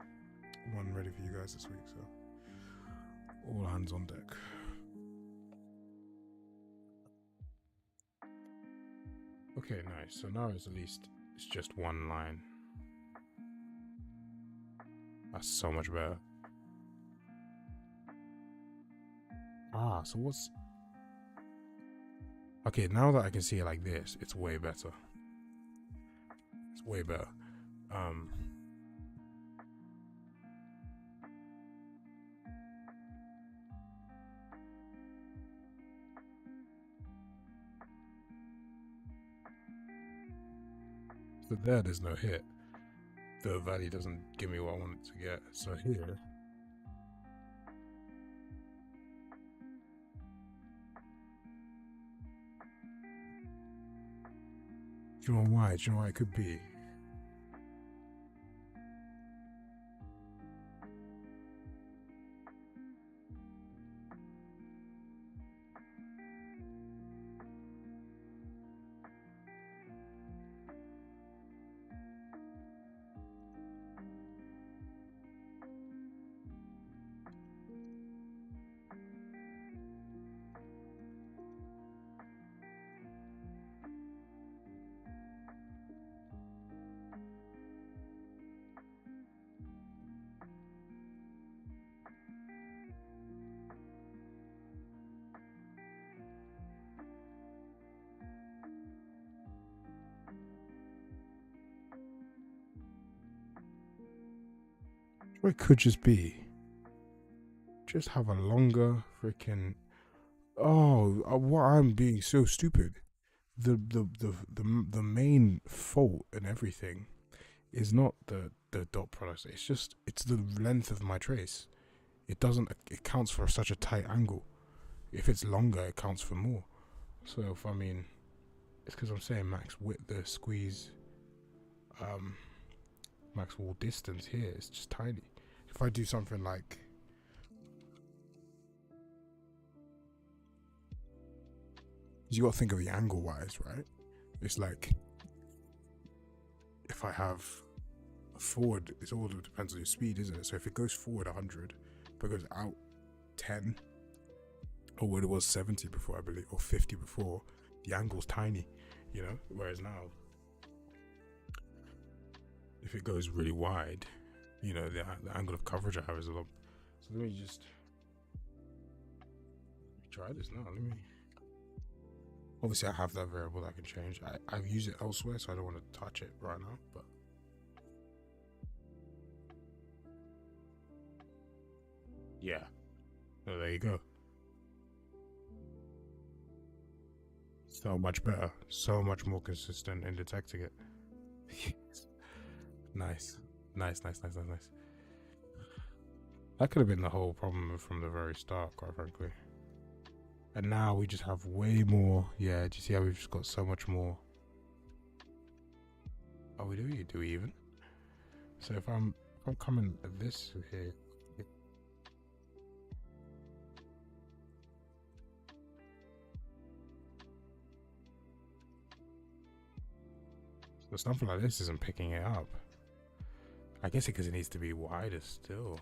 ready for you guys this week, so all hands on deck. Okay, nice. So now it's at least it's just one line. That's so much better. Ah, so what's... Okay, now that I can see it like this, it's way better. It's way better. So there's no hit. The value doesn't give me what I want it to get. So here... Do you know why? Do you know why it could be? Or it could just be, just have a longer freaking. Oh, what I'm being so stupid. The main fault in everything is not the dot product. It's the length of my trace. It counts for such a tight angle. If it's longer, it counts for more. So if I mean, it's because I'm saying max width, the squeeze, max wall distance here is just tiny. If I do something like, you got to think of the angle wise, right? It's like, if I have a forward, it all depends on your speed, isn't it? So if it goes forward 100, but it goes out 10, or what it was 70 before, I believe, or 50 before, the angle's tiny, you know? Whereas now, if it goes really wide, you know, the angle of coverage I have is a lot. So let me just try this now. Obviously I have that variable that I can change. I've used it elsewhere, so I don't want to touch it right now, but yeah. So there you go. So much better. So much more consistent in detecting it. Nice. That could have been the whole problem from the very start, quite frankly. And now we just have way more. Yeah, do you see how we've just got so much more? Oh, we do? Do we even? So if I'm coming at this here. So something like this isn't picking it up. I guess because it needs to be wider still.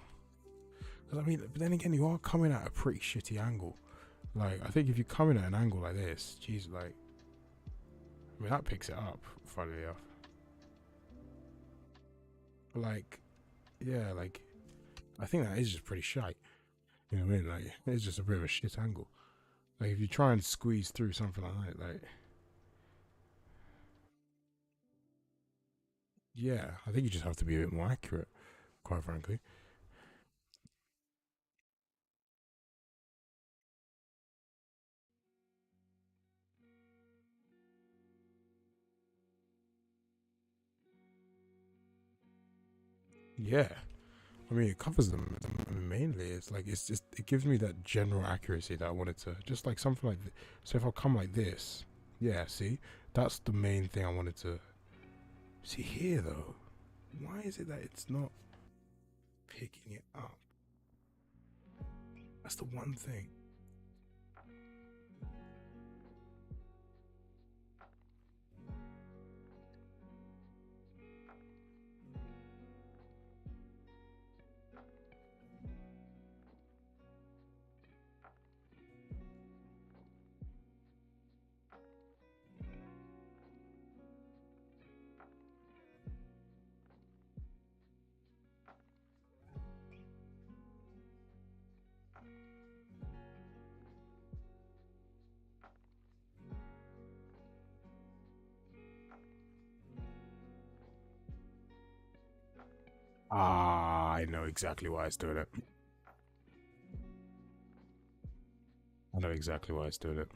Because I mean, but then again, you are coming at a pretty shitty angle. Like, I think if you're coming at an angle like this, geez, like, I mean, that picks it up, funnily enough. But like, yeah, like, I think that is just pretty shite. You know what I mean? Like, it's just a bit of a shit angle. Like, if you try and squeeze through something like that, like, yeah, I think you just have to be a bit more accurate, quite frankly. Yeah. I mean, it covers them mainly. It's like, it's just, it gives me that general accuracy that I wanted to, just like something like this. So if I come like this, yeah, see, that's the main thing I wanted to see here, though. Why is it that it's not picking it up? That's the one thing. Ah, I know exactly why it's doing it. I know exactly why it's doing it.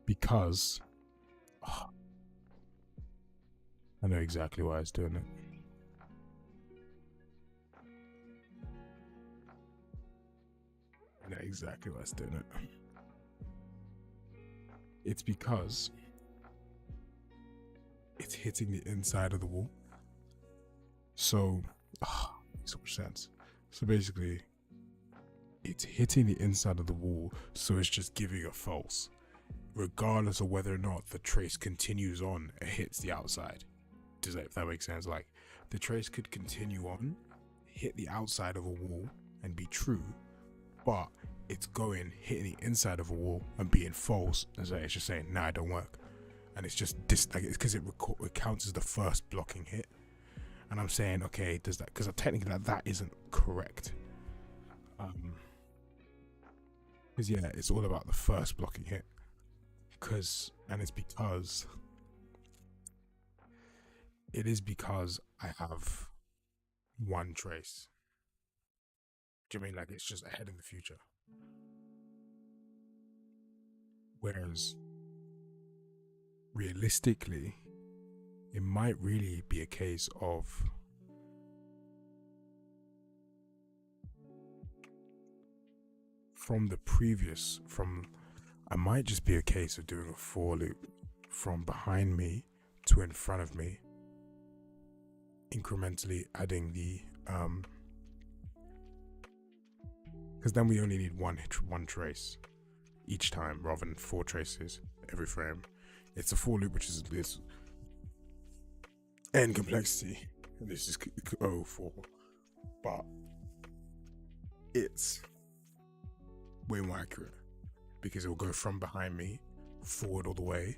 Because I know exactly why it's doing it. I know exactly why it's doing it. It's because it's hitting the inside of the wall. So, makes so much sense. So basically, it's hitting the inside of the wall, so it's just giving a false, regardless of whether or not the trace continues on and hits the outside. Does that, if that makes sense? Like, the trace could continue on, hit the outside of a wall, and be true, but it's going, hitting the inside of a wall and being false. And so it's just saying, nah, it don't work. And it's just like, it's because it counts as the first blocking hit. And I'm saying, okay, does that, because technically that isn't correct. Because yeah, it's all about the first blocking hit. And it's because I have one trace. Do you mean like it's just ahead in the future? Whereas realistically, it might really be a case of I might just be a case of doing a for loop from behind me to in front of me, incrementally adding the because then we only need one trace each time rather than 4 traces every frame. It's a for loop, which is this n complexity, and this is 4, but it's way more accurate because it will go from behind me forward all the way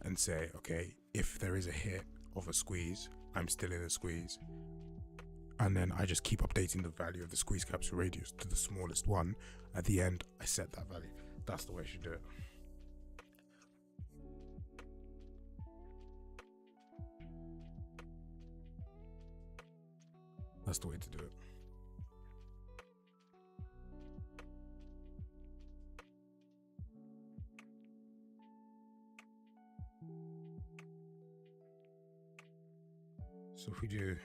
and say, okay, if there is a hit of a squeeze, I'm still in a squeeze, and then I just keep updating the value of the squeeze capture radius to the smallest one. At the end, I set that value. That's the way I should do it. That's the way to do it. So if we do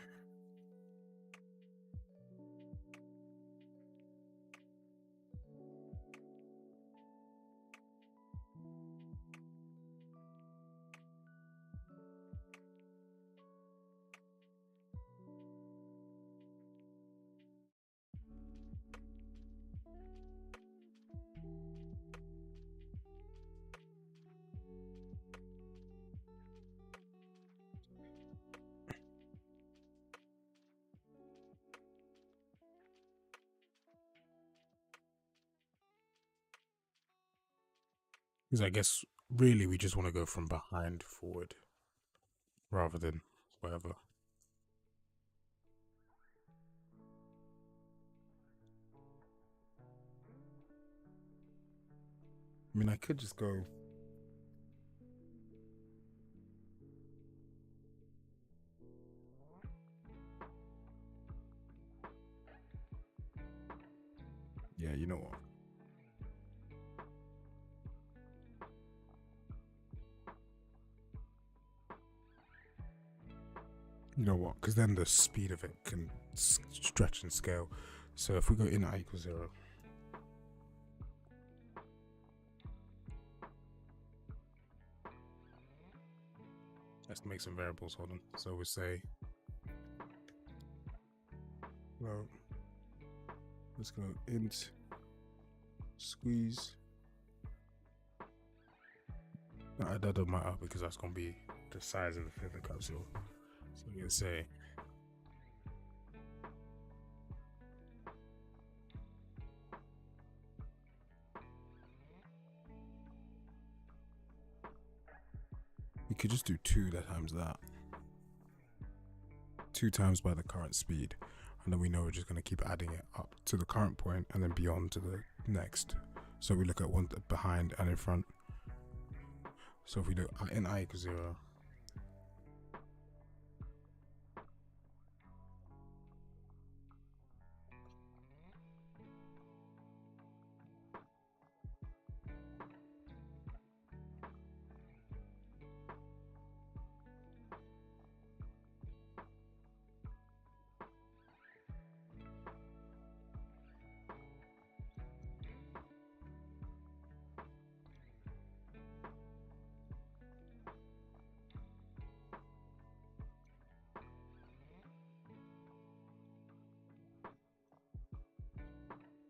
because I guess really we just want to go from behind forward rather than whatever. I mean, I could just go yeah, you know what? You know what? Because then the speed of it can stretch and scale. So if we go in I equals 0, let's make some variables. Hold on. So we say Well, let's go int squeeze. No, that doesn't matter because that's gonna be the size of the filter capsule. So we're gonna say we could just do 2 times that. 2 times by the current speed, and then we know we're just going to keep adding it up to the current point and then beyond to the next. So we look at one behind and in front. So if we do in I equals 0,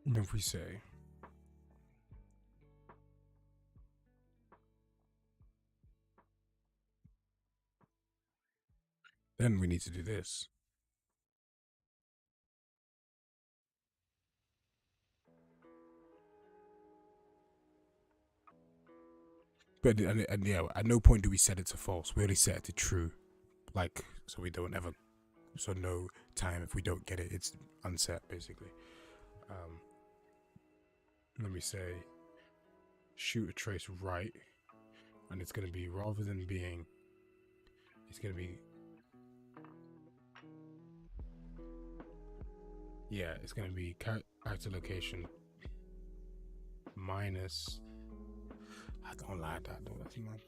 and if we say then we need to do this. But and yeah, at no point do we set it to false. We only set it to true, like, so we don't ever, so no time if we don't get it, it's unset basically. Let me say shoot a trace right, and it's going to be, rather than being, it's going to be, yeah, it's going to be character location minus, I don't like that though, that's man.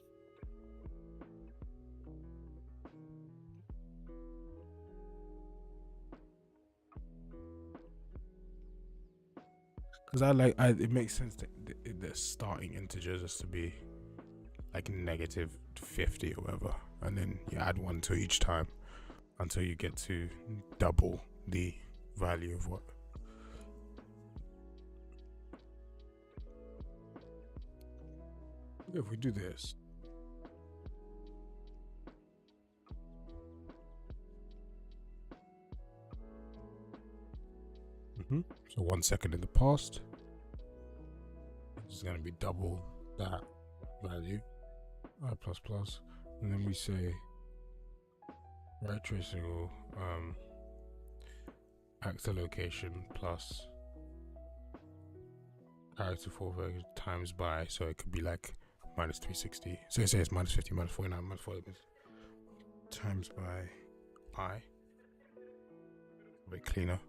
Because it makes sense that the starting integer just to be like -50 or whatever, and then you add 1 to each time until you get to double the value of what. If we do this, so 1 second in the past, it's going to be double that value, I plus plus, and then we say right trace single actor location plus character for times by, so it could be like -360. So it says -50, -49, -40 times by I. A bit cleaner.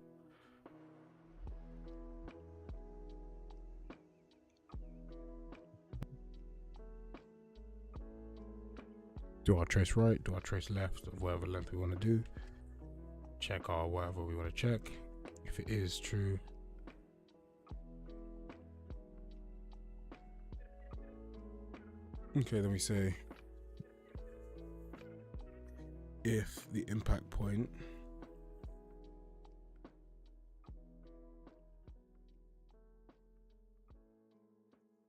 Do our trace right, do our trace left of whatever length we want to do. Check our whatever we want to check. If it is true, okay, then we say if the impact point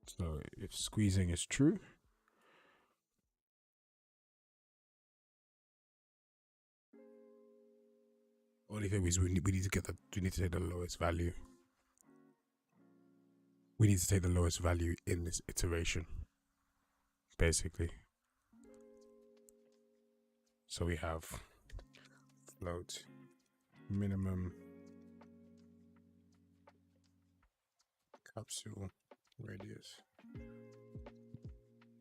so if squeezing is true, only thing is we need to take the lowest value. We need to take the lowest value in this iteration, basically. So we have float minimum capsule radius.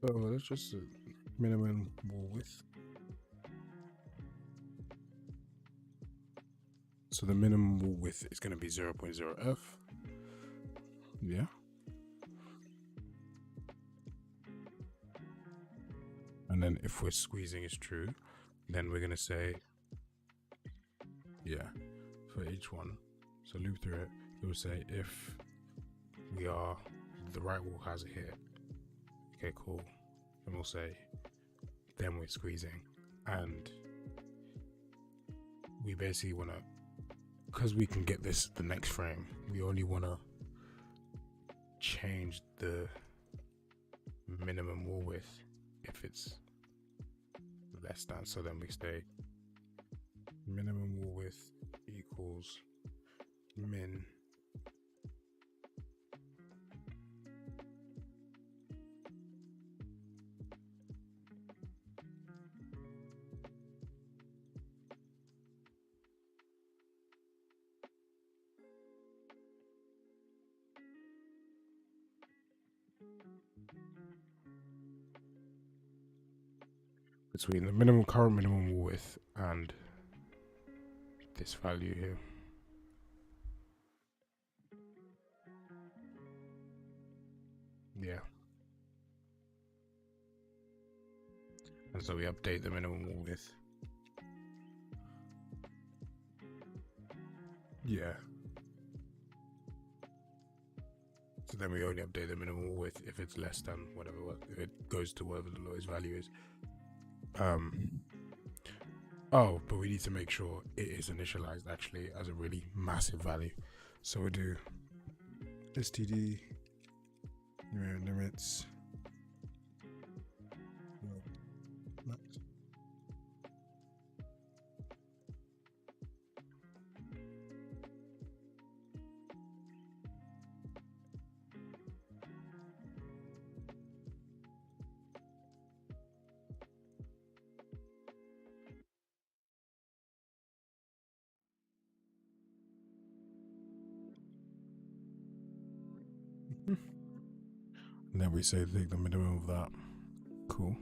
So that's just a minimum wall width. So the minimum wall width is going to be 0.0f. Yeah. And then if we're squeezing is true, then we're going to say, yeah, for each one. So loop through it. It will say if we are, the right wall has a hit. Okay, cool. And we'll say, then we're squeezing. And we basically want to because we can get this the next frame, we only want to change the minimum wall width if it's less than. So then we say minimum wall width equals min between the current minimum wall width and this value here. Yeah. And so we update the minimum wall width. Yeah. So then we only update the minimum wall width if it's less than whatever, if it goes to whatever the lowest value is. Oh, but we need to make sure it is initialized actually as a really massive value. So we do std limits max. And then we say take the minimum of that. Cool.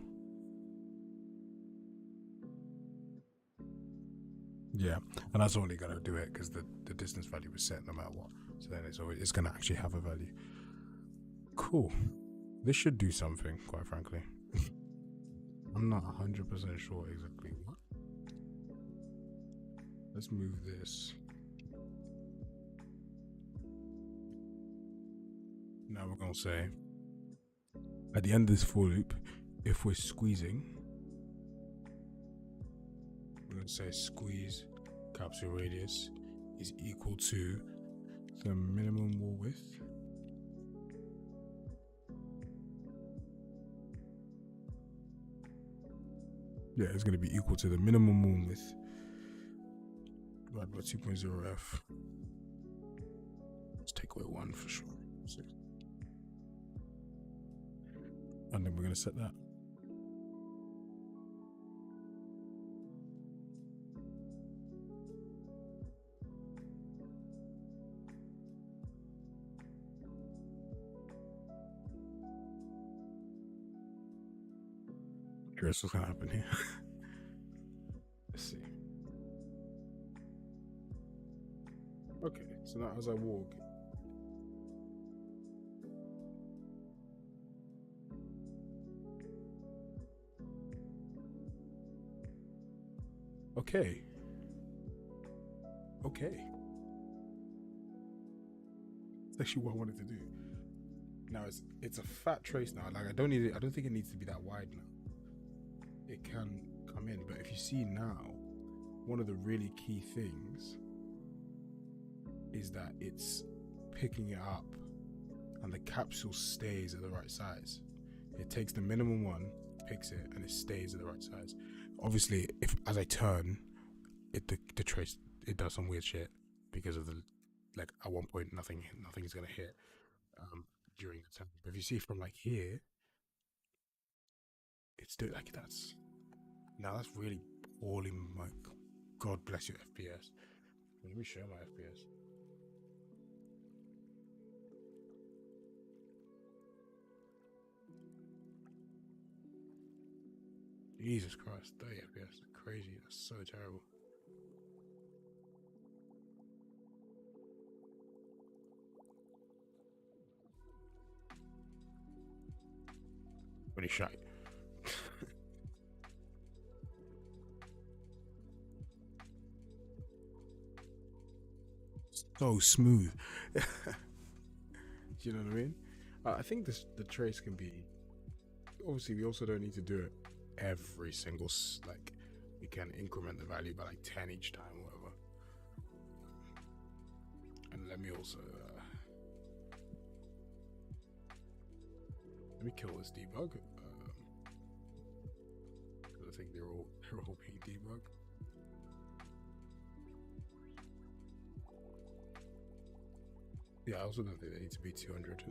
Yeah, and that's only gonna do it because the distance value was set no matter what. So then it's gonna actually have a value. Cool. This should do something, quite frankly. I'm not 100% sure exactly what. Let's move this. Now we're gonna say at the end of this for loop, if we're squeezing, we're going to say squeeze capsule radius is equal to the minimum wall width it's going to be equal to the minimum wall width divided by 2.0 f. Let's take away 1 for sure. 6. And then we're going to set that. Curious what's going to happen here. Let's see. Okay, so now as I walk, okay. That's actually what I wanted to do. Now it's a fat trace now. Like I don't think it needs to be that wide now. It can come in, but if you see now, one of the really key things is that it's picking it up and the capsule stays at the right size. It takes the minimum one, picks it, and it stays at the right size. Obviously, if as I turn, the trace it does some weird shit because of the like at one point nothing is gonna hit during the turn. But if you see from like here, it's doing like that's really poorly. My God bless your FPS. Let me show my FPS. Jesus Christ, 30 FPS, crazy. That's so terrible. Pretty shy. So smooth. Do you know what I mean? I think the trace can be. Obviously, we also don't need to do it every single, like we can increment the value by like 10 each time or whatever. And let me also let me kill this debug. I think they're all being debugged. Yeah, I also don't think they need to be 200,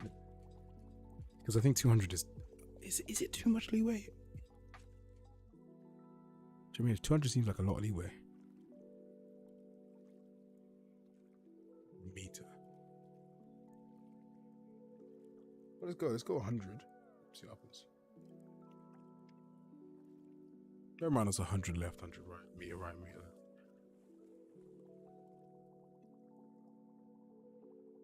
because I think 200 is it too much leeway? Do you mean 200 seems like a lot of leeway? Meter. Well, let's go 100. See what happens. Bear in mind, it's 100 left, 100 right, meter right, meter left.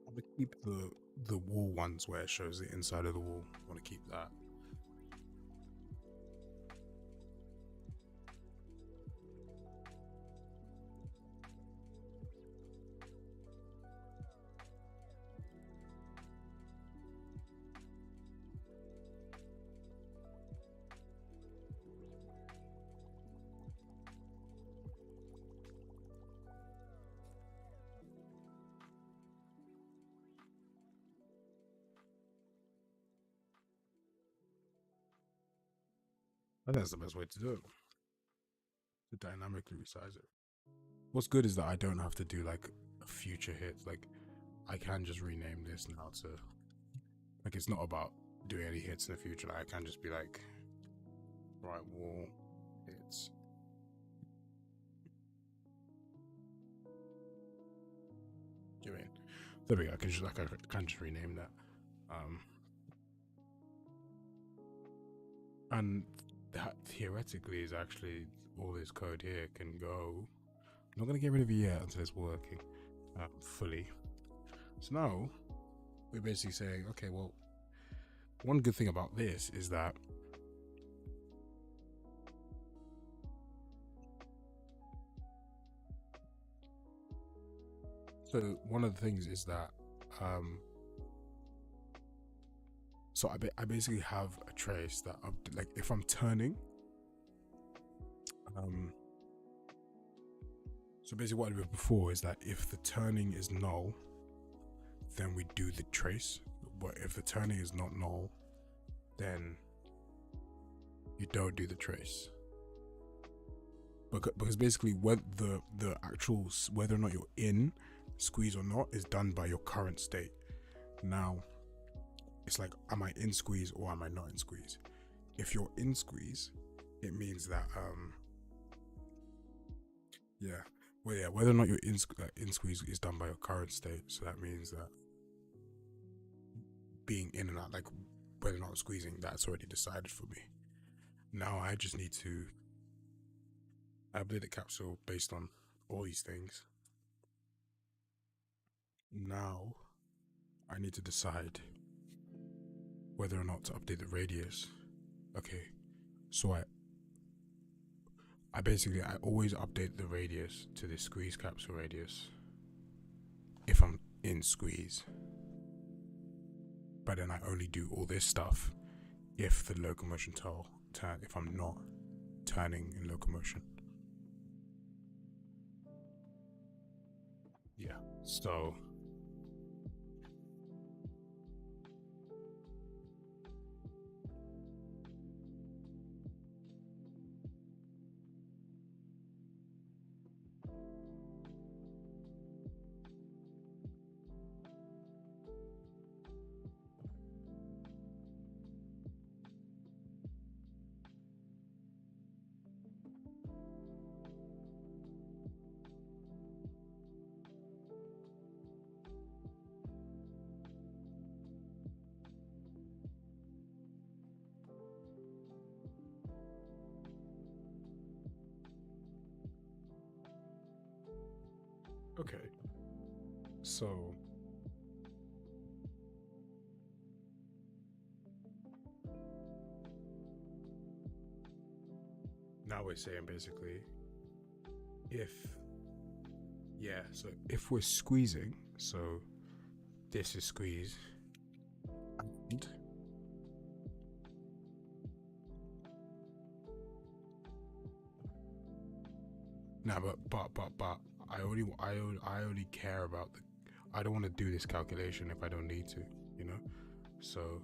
I'm gonna keep the wall ones where it shows the inside of the wall. I want to keep that. I think that's the best way to do it. To dynamically resize it. What's good is that I don't have to do like a future hit. Like, I can just rename this now to, like, it's not about doing any hits in the future. Like, I can just be like, right wall hits. Do you mean? There we go. I can just rename that. And that theoretically is actually all this code here can go. I'm not going to get rid of it yet until it's working fully. So now we're basically saying, okay, well, one good thing about this is that so one of the things is that so I basically have a trace that like if I'm turning, so basically what I did before is that if the turning is null, then we do the trace. But if the turning is not null, then you don't do the trace. Because basically whether the actual whether or not you're in squeeze or not is done by your current state. Now it's like, am I in squeeze or am I not in squeeze? If you're in squeeze, it means that whether or not you're in squeeze is done by your current state. So that means that being in and out, like whether or not I'm squeezing, that's already decided for me. Now I just need to update the capsule based on all these things. Now I need to decide whether or not to update the radius. Okay, so I always update the radius to the squeeze capsule radius if I'm in squeeze, but then I only do all this stuff if the locomotion turn if I'm not turning in locomotion. Yeah, so okay, so now we're saying basically so if we're squeezing, so this is squeeze, and now but I only care about I don't want to do this calculation if I don't need to, you know? So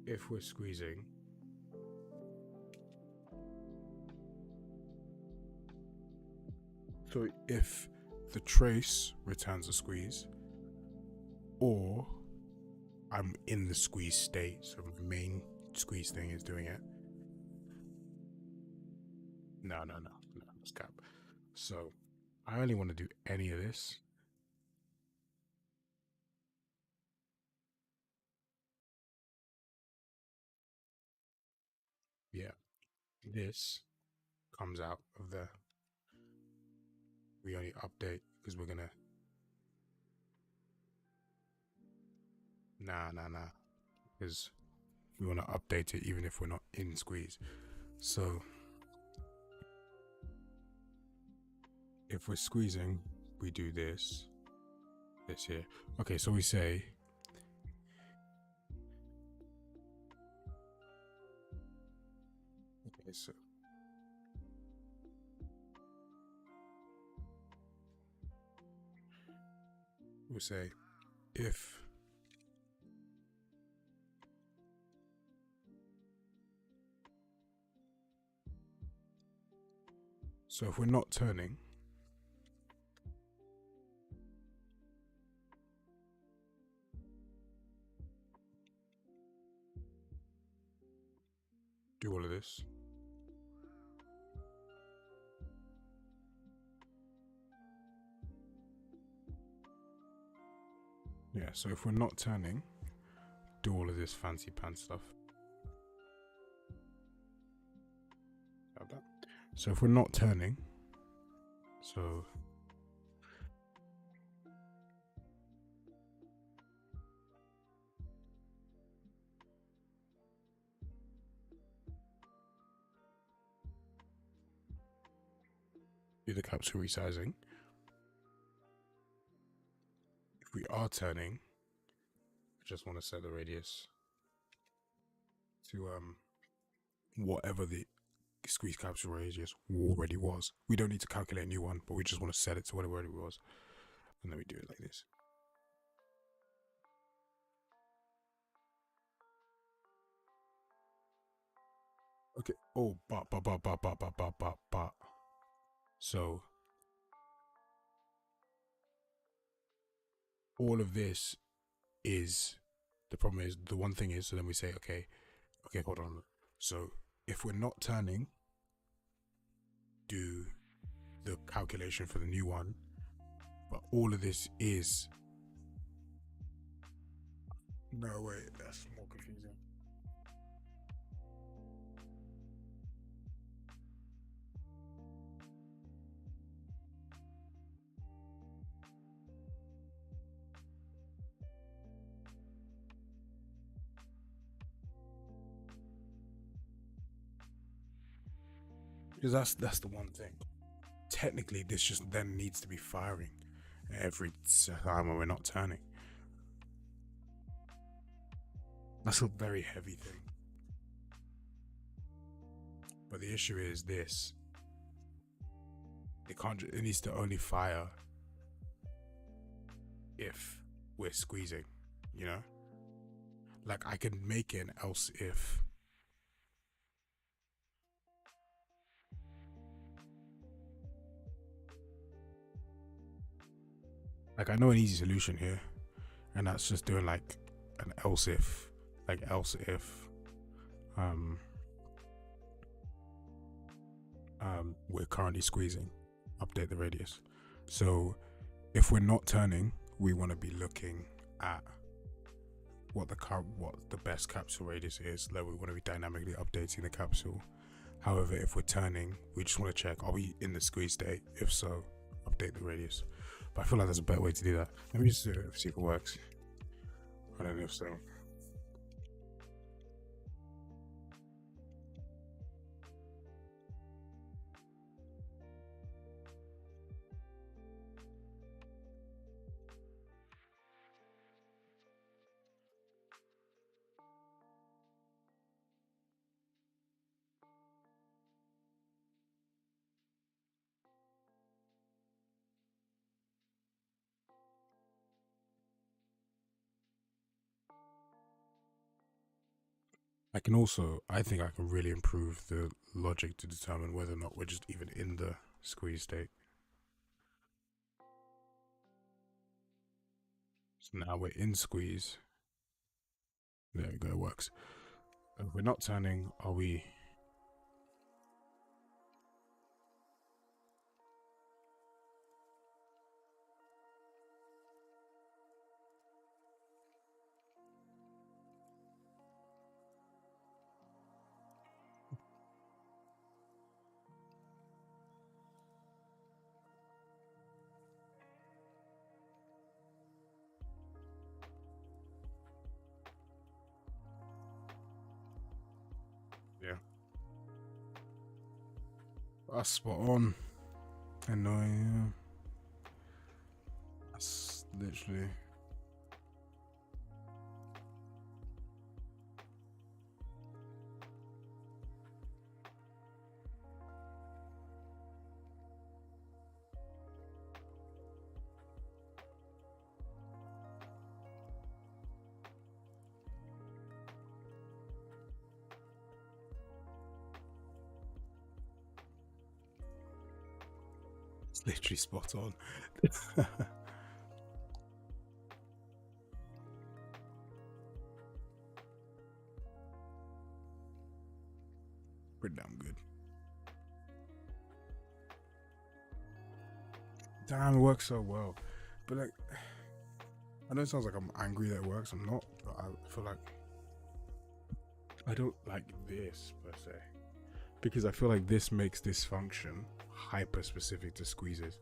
if we're squeezing, so if the trace returns a squeeze, or I'm in the squeeze state, so my main squeeze thing is doing it. No, that's cap. So I only want to do any of this. Yeah, this comes out of there. We only update because we're gonna. Nah. Because we want to update it even if we're not in squeeze. So if we're squeezing, we do this here. Okay, so we say okay, so we'll say if we're not turning, do all of this. Yeah, so if we're not turning, do all of this fancy pants stuff. Like that. So if we're not turning, so do the capsule resizing. If we are turning, I just want to set the radius to whatever the squeeze capsule radius already was. We don't need to calculate a new one, but we just want to set it to whatever it was, and then we do it like this. Okay. Oh, but. So all of this is the problem. Is the one thing is, so then we say, okay, hold on. So if we're not turning, do the calculation for the new one, but all of this is. No, wait, that's more confusing. Because that's the one thing. Technically, this just then needs to be firing every time when we're not turning. That's a very heavy thing. But the issue is this. It needs to only fire if we're squeezing, you know? Like I can make it an else if. Like I know an easy solution here, and that's just doing like an else if, we're currently squeezing, update the radius. So if we're not turning, we want to be looking at what the best capsule radius is. Like we want to be dynamically updating the capsule. However, if we're turning, we just want to check, are we in the squeeze state? If so, update the radius. But I feel like there's a better way to do that. Let me just do it, see if it works. I don't know if so. I think I can really improve the logic to determine whether or not we're just even in the squeeze state. So now we're in squeeze. There we go, it works. If we're not turning, are we? Yeah. That's spot on. Annoying. That's literally. It's literally spot on. Pretty damn good. Damn, it works so well. But like, I know it sounds like I'm angry that it works. I'm not, but I feel like I don't like this per se, because I feel like this makes this function hyper specific to squeezes.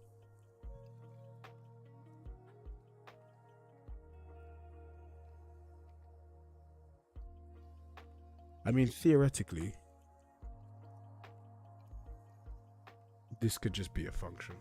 I mean, theoretically, this could just be a function.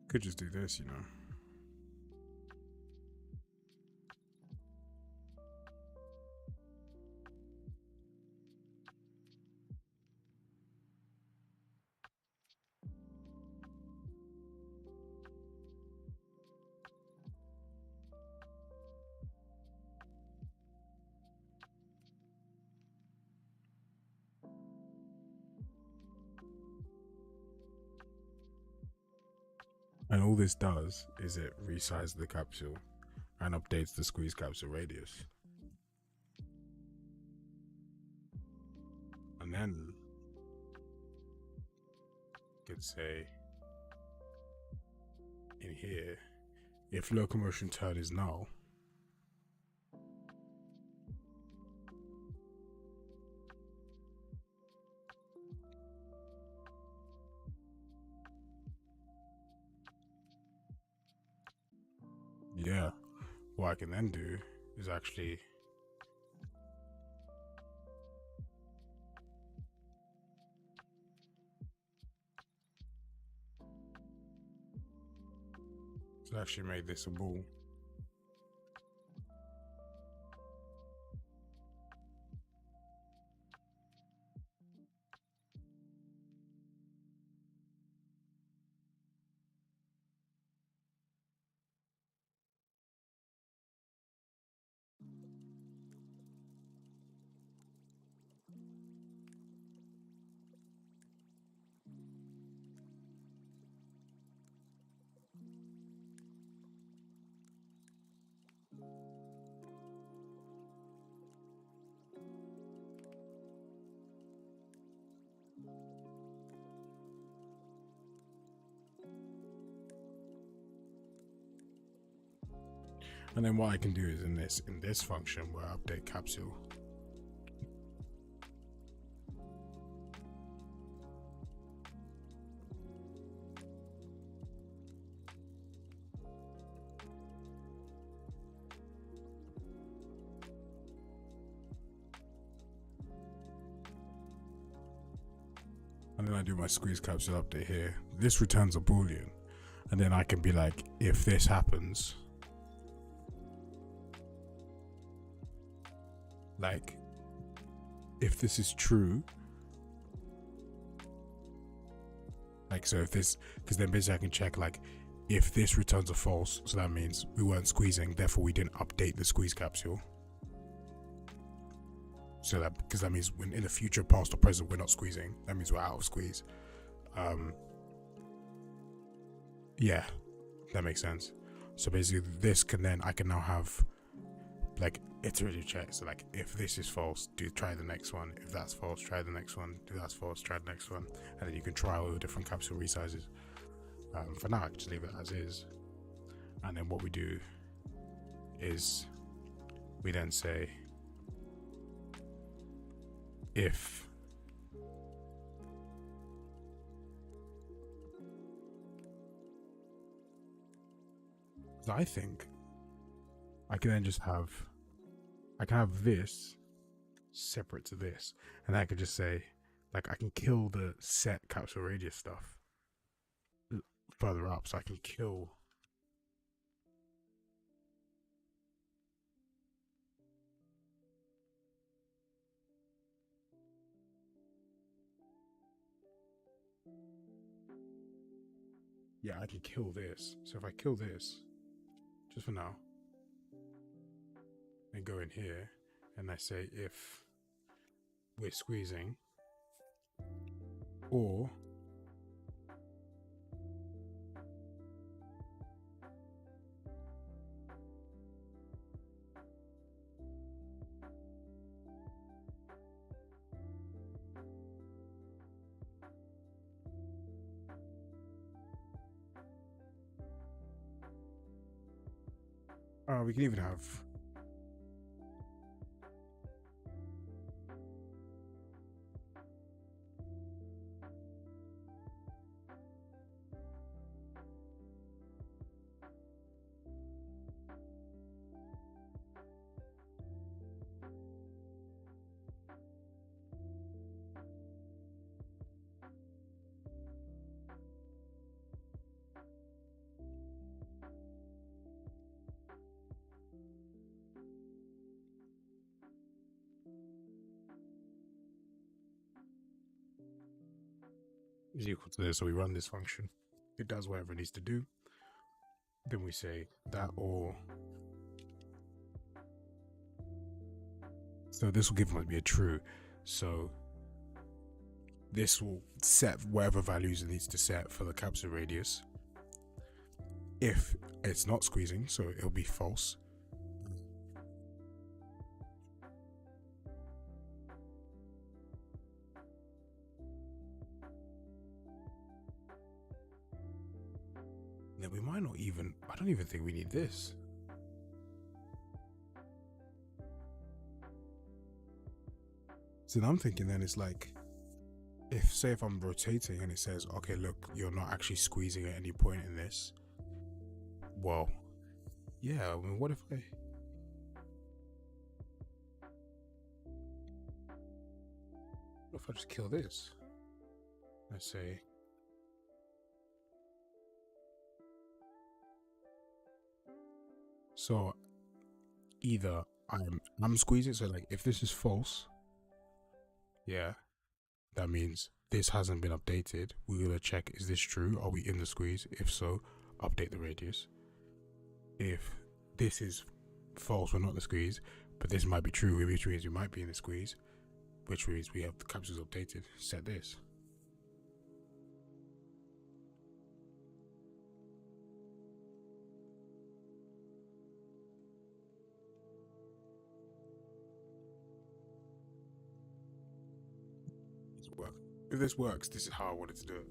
Could just do this, you know. And all this does is it resizes the capsule and updates the squeeze capsule radius. And then you could say in here, if locomotion turn is null, yeah, what I can then do is actually make this a ball. And then what I can do is in this function where I update capsule, and then I do my squeeze capsule update here. This returns a boolean, and then I can be like, if this happens, like if this is true, like, so if this, because then basically I can check like if this returns a false, so that means we weren't squeezing, therefore we didn't update the squeeze capsule. So that, because that means when in the future, past or present, we're not squeezing, that means we're out of squeeze. Yeah, that makes sense. So basically this can then, I can now have like iterative check. So like if this is false, try the next one. If that's false, try the next one. If that's false, try the next one. And then you can try all the different capsule resizes. For now, I can just leave it as is. And then what we do is we then say if I think I can then just have, I can have this separate to this, and I could just say, like, I can kill the set capsule radius stuff further up, so I can kill I can kill this. So if I kill this, just for now, and go in here, and I say if we're squeezing, or we can even have is equal to this, so we run this function, it does whatever it needs to do, then we say that, or so this will give me a true, so this will set whatever values it needs to set for the capsule radius. If it's not squeezing, so it'll be false. Then we might not even, I don't even think we need this. So I'm thinking then it's like, if I'm rotating and it says, okay, look, you're not actually squeezing at any point in this. Well, yeah, I mean, what if I just kill this? Let's say, so either I'm squeezing, so like if this is false, yeah, that means this hasn't been updated. We're gonna check, is this true? Are we in the squeeze? If so, update the radius. If this is false, we're not in the squeeze, but this might be true, which means we might be in the squeeze, which means we have the capsules updated. Set this. If this works, this is how I wanted to do it.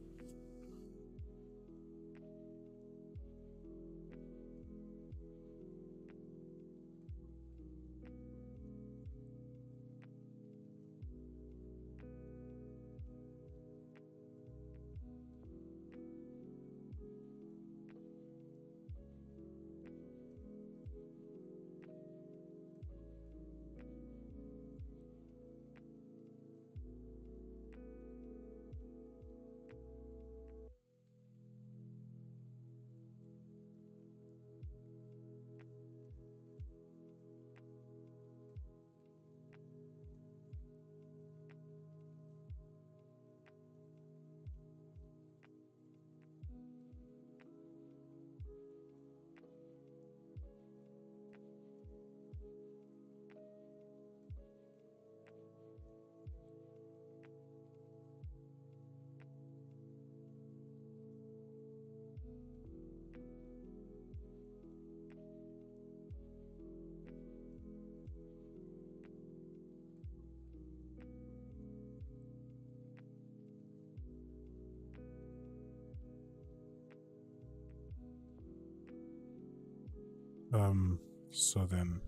So then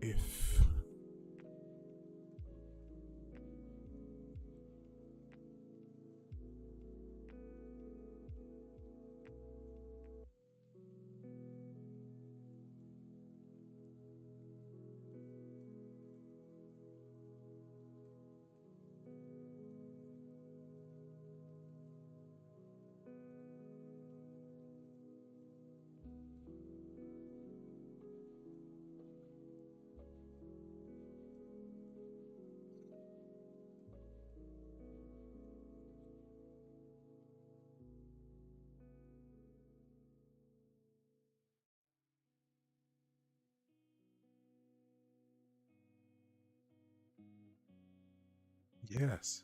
if yes.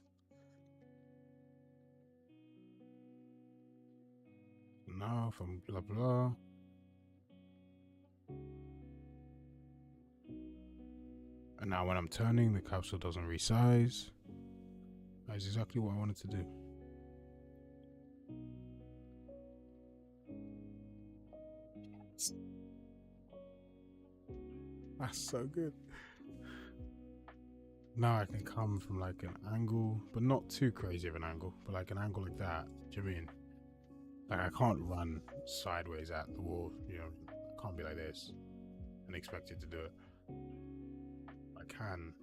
Now from blah blah. And now when I'm turning, the capsule doesn't resize. That's exactly what I wanted to do. That's so good. Now I can come from like an angle, but not too crazy of an angle, but like an angle like that. Do you know what I mean? Like I can't run sideways at the wall, you know, I can't be like this and expect it to do it. I can.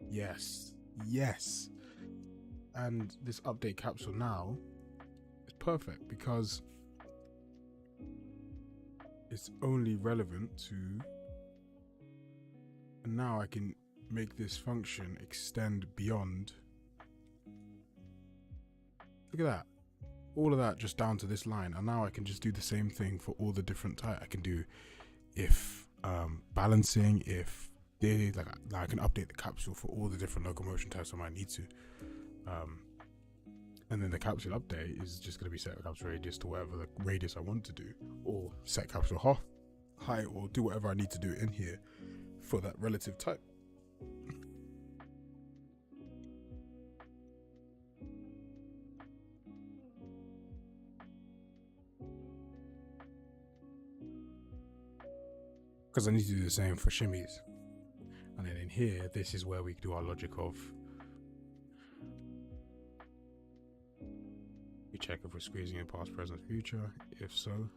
Yes. Yes. And this update capsule now is perfect because it's only relevant to, and now I can make this function extend beyond. Look at that. All of that just down to this line, and now I can just do the same thing for all the different types. I can do if balancing, if they like I can update the capsule for all the different locomotion types I might need to, and then the capsule update is just going to be set capsule radius to whatever the radius I want to do, or set capsule height, or do whatever I need to do in here for that relative type. Because I need to do the same for shimmies. And then in here, this is where we do our logic of, we check if we're squeezing in past, present, future. If so,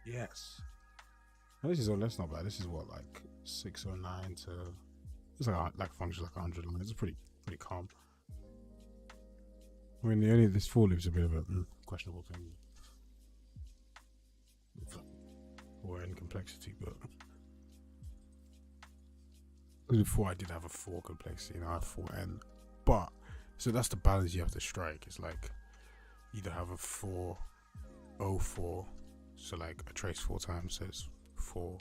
yes. And this is all. That's not bad. This is what, like 609 to. It's like function like 100 lines. It's pretty calm. I mean, the only this for loop's a bit of a questionable thing, or in complexity, but before I did have a 4 complexity, now I have 4n. But so that's the balance you have to strike. It's like either have a 404, so like a trace 4 times, so it's 4,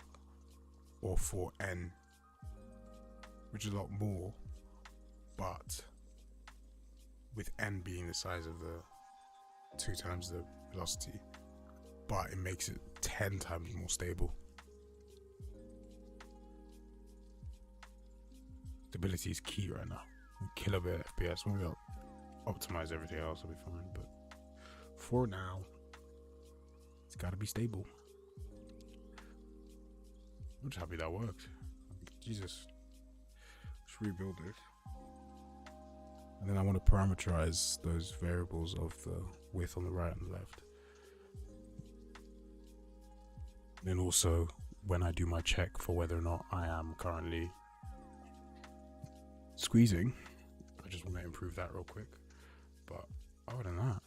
or 4n, which is a lot more, but with n being the size of the 2 times the velocity, but it makes it 10 times more stable. Stability is key right now. Kilobit FPS, when we optimize everything else, will be fine, but for now, it's got to be stable. I'm just happy that worked. Jesus. Let's rebuild it. And then I want to parameterize those variables of the width on the right and the left. And then also, when I do my check for whether or not I am currently squeezing, I just want to improve that real quick. But other than that,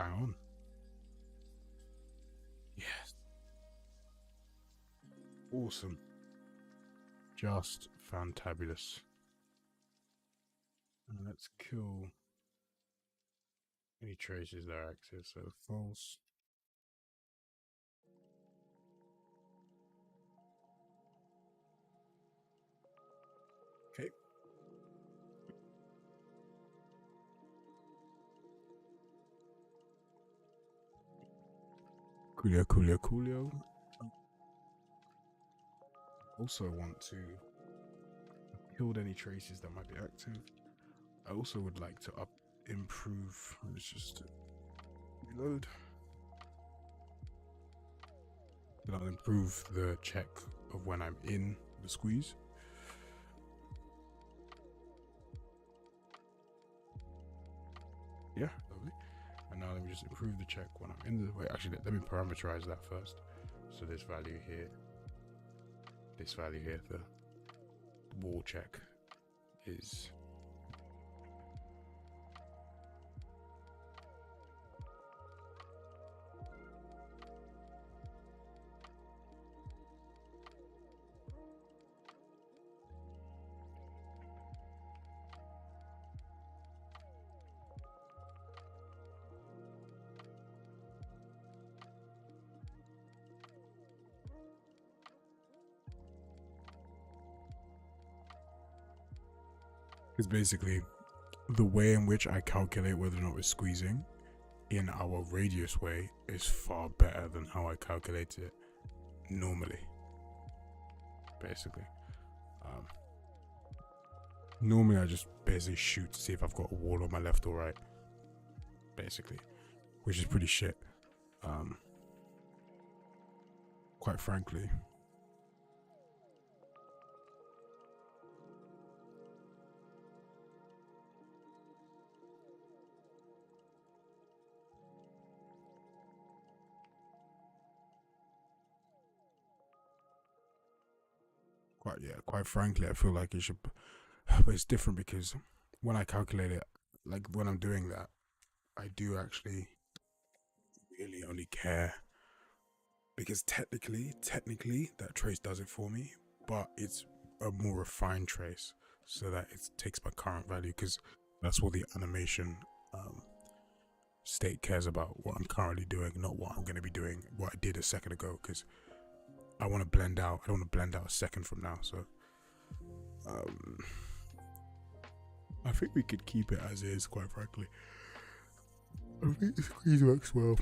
bang on. Yes. Awesome. Just fantabulous. And let's kill any traces that are active. So false. Okay. Coolio. Also want to build any traces that might be active. I also would like to improve. Let's just reload. Then I'll improve the check of when I'm in the squeeze. Yeah, lovely. And now let me just improve the check when I'm in the way. Actually, let me parameterize that first. So this value here, the wall check is basically the way in which I calculate whether or not we're squeezing in our radius way is far better than how I calculate it normally. Basically, normally I just basically shoot to see if I've got a wall on my left or right, basically, which is pretty shit. Quite frankly. Quite frankly, I feel like it should, but it's different because when I calculate it, like when I'm doing that, I do actually really only care because technically that trace does it for me, but it's a more refined trace so that it takes my current value because that's what the animation state cares about, what I'm currently doing, not what I'm going to be doing, what I did a second ago, because I want to blend out. I don't want to blend out a second from now. So I think we could keep it as is, quite frankly. I think the squeeze works well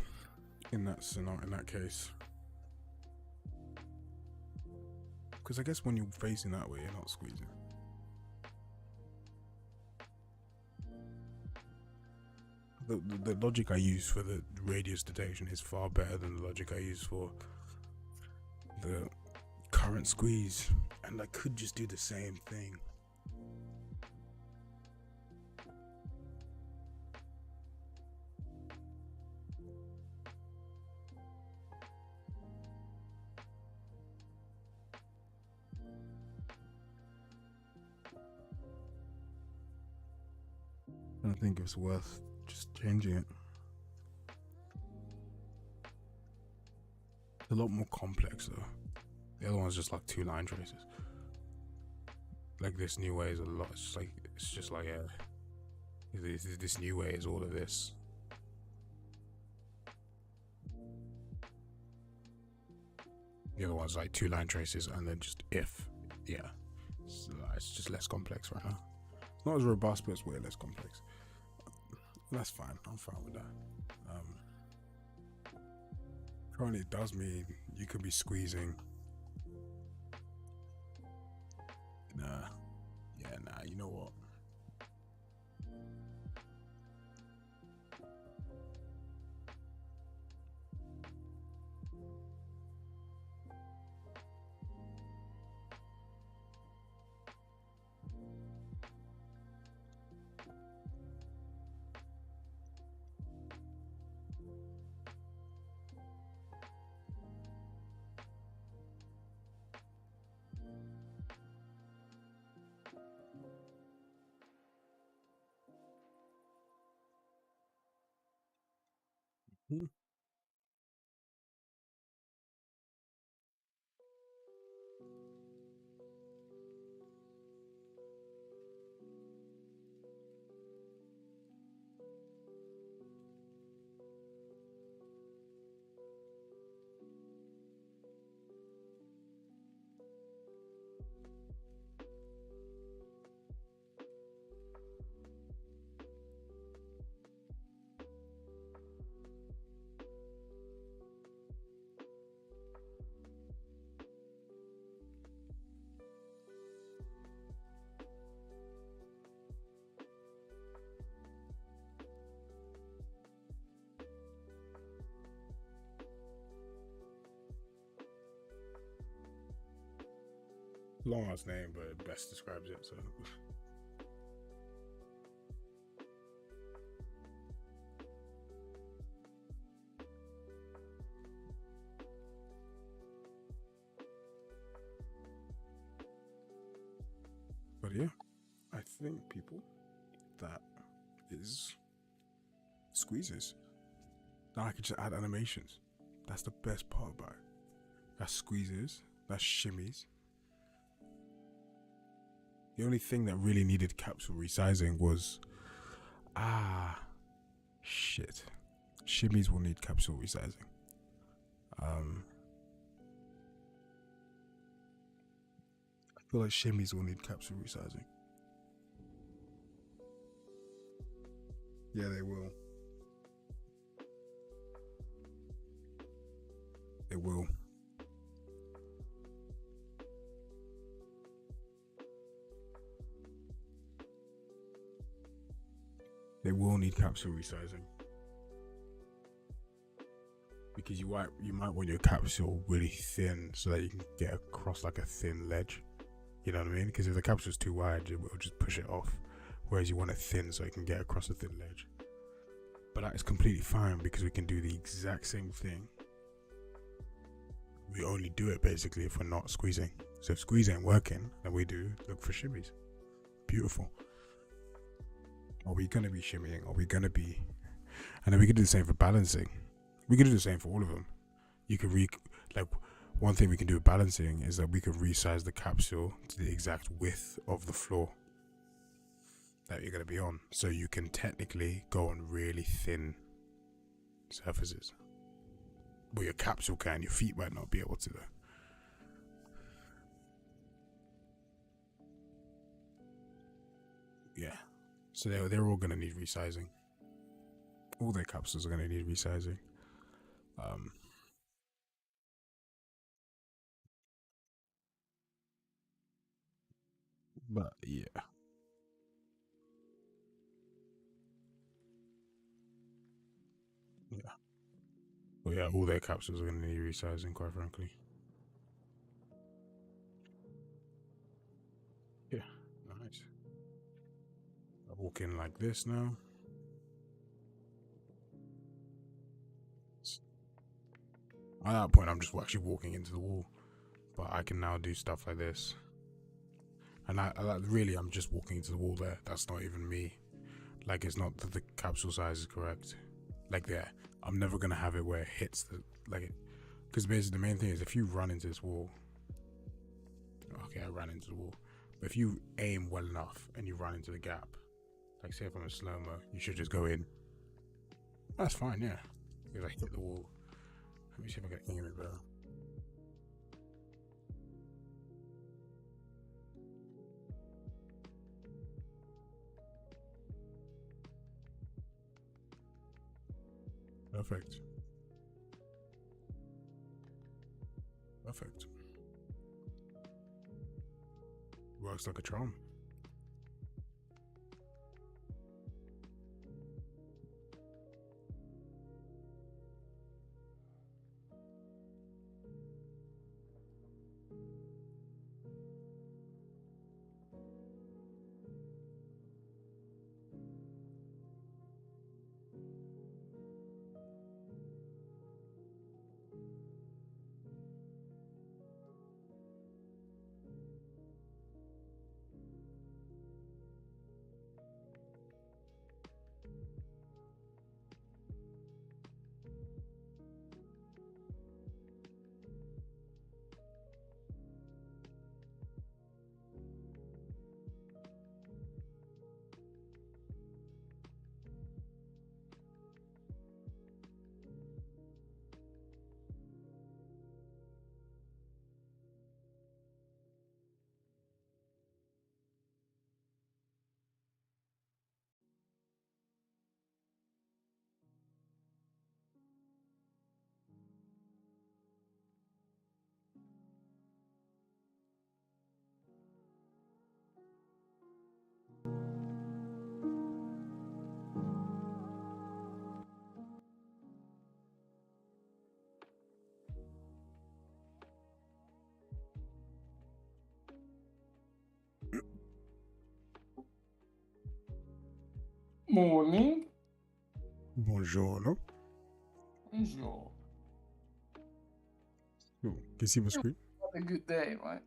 in that scenario, in that case. Because I guess when you're facing that way, you're not squeezing. The logic I use for the radius detection is far better than the logic I use for the current squeeze, and I could just do the same thing. I think it's worth just changing it. It's a lot more complex though. The other one's just like 2 line traces. Like this new way is a lot. It's just like this new way is all of this. The other one's like 2 line traces and then just if. Yeah, it's just less complex right now. It's not as robust, but it's way less complex. That's fine. I'm fine with that. Currently, it does mean you could be squeezing. Nah. You know what? Hmm. Long ass name, but it best describes it. So, but yeah, I think people that is squeezes. Now I can just add animations. That's the best part about it. That's squeezes. That's shimmies. The only thing that really needed capsule resizing was shit. Shimmies will need capsule resizing. I feel like shimmies will need capsule resizing. Yeah, they will. They will. They will need capsule resizing. Because you might want your capsule really thin so that you can get across like a thin ledge. You know what I mean? Because if the capsule's too wide, it will just push it off. Whereas you want it thin so you can get across a thin ledge. But that is completely fine because we can do the exact same thing. We only do it basically if we're not squeezing. So if squeeze ain't working, then we do look for shimmies. Beautiful. Are we going to be shimmying? Are we going to be... And then we can do the same for balancing. We can do the same for all of them. You can one thing we can do with balancing is that we can resize the capsule to the exact width of the floor that you're going to be on. So you can technically go on really thin surfaces. But your capsule can, your feet might not be able to though. Yeah. So they're all going to need resizing. All their capsules are going to need resizing. But yeah. Yeah. Well, yeah, all their capsules are going to need resizing, quite frankly. Yeah. Nice. I walk in like this now. At that point, I'm just actually walking into the wall. But I can now do stuff like this. And really, I'm just walking into the wall there. That's not even me. Like, it's not that the capsule size is correct. Like, there. I'm never going to have it where it hits the... Like, because basically the main thing is if you run into this wall... Okay, I ran into the wall. But if you aim well enough and you run into the gap, like say if I'm a slow-mo, you should just go in. That's fine, yeah. If I hit the wall. Let me see if I can aim it better. Perfect. Perfect. Works like a charm. morning. Buongiorno. Bonjour. Oh, can you see my screen? What a good day, right?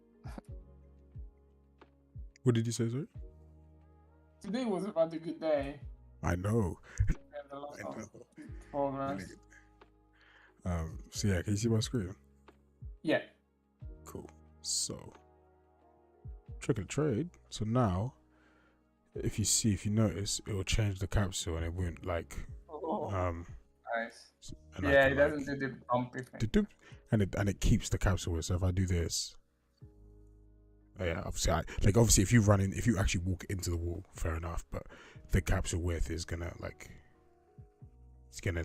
What did you say, sorry? Today was a rather good day. I know. We had a lot of progress. So yeah, can you see my screen? Yeah. Cool. So, trick or trade. So now, if you notice, it will change the capsule and it won't like. Nice. And Yeah, it doesn't do the bumpy thing. And it keeps the capsule with. So if I do this, yeah, obviously, if you actually walk into the wall, fair enough. But the capsule width is gonna it's gonna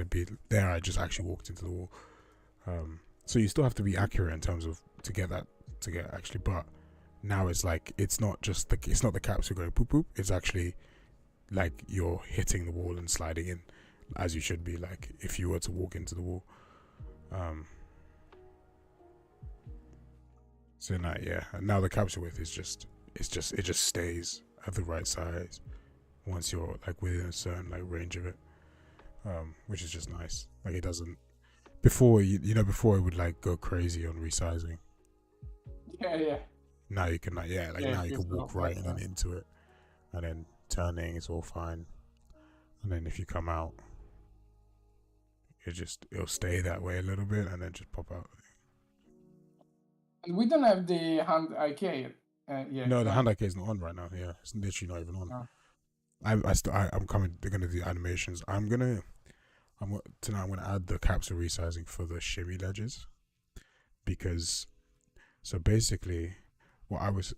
be there. I just actually walked into the wall. So you still have to be accurate in terms of to get actually, but now it's like it's not the capsule going poop poop. It's actually like you're hitting the wall and sliding in, as you should be. Like if you were to walk into the wall. So now, yeah, and now the capsule width is it just stays at the right size once you're like within a certain like range of it, which is just nice. Like it doesn't before before it would like go crazy on resizing. Yeah. Now you can now you can walk right in and into it, and then turning it's all fine, and then if you come out, it'll stay that way a little bit and then just pop out. And we don't have the hand IK yet. No, the hand IK is not on right now. Yeah, it's literally not even on. Oh. I'm coming. They're gonna do animations. Tonight I'm gonna add the capsule resizing for the shimmy ledges, because so basically, I was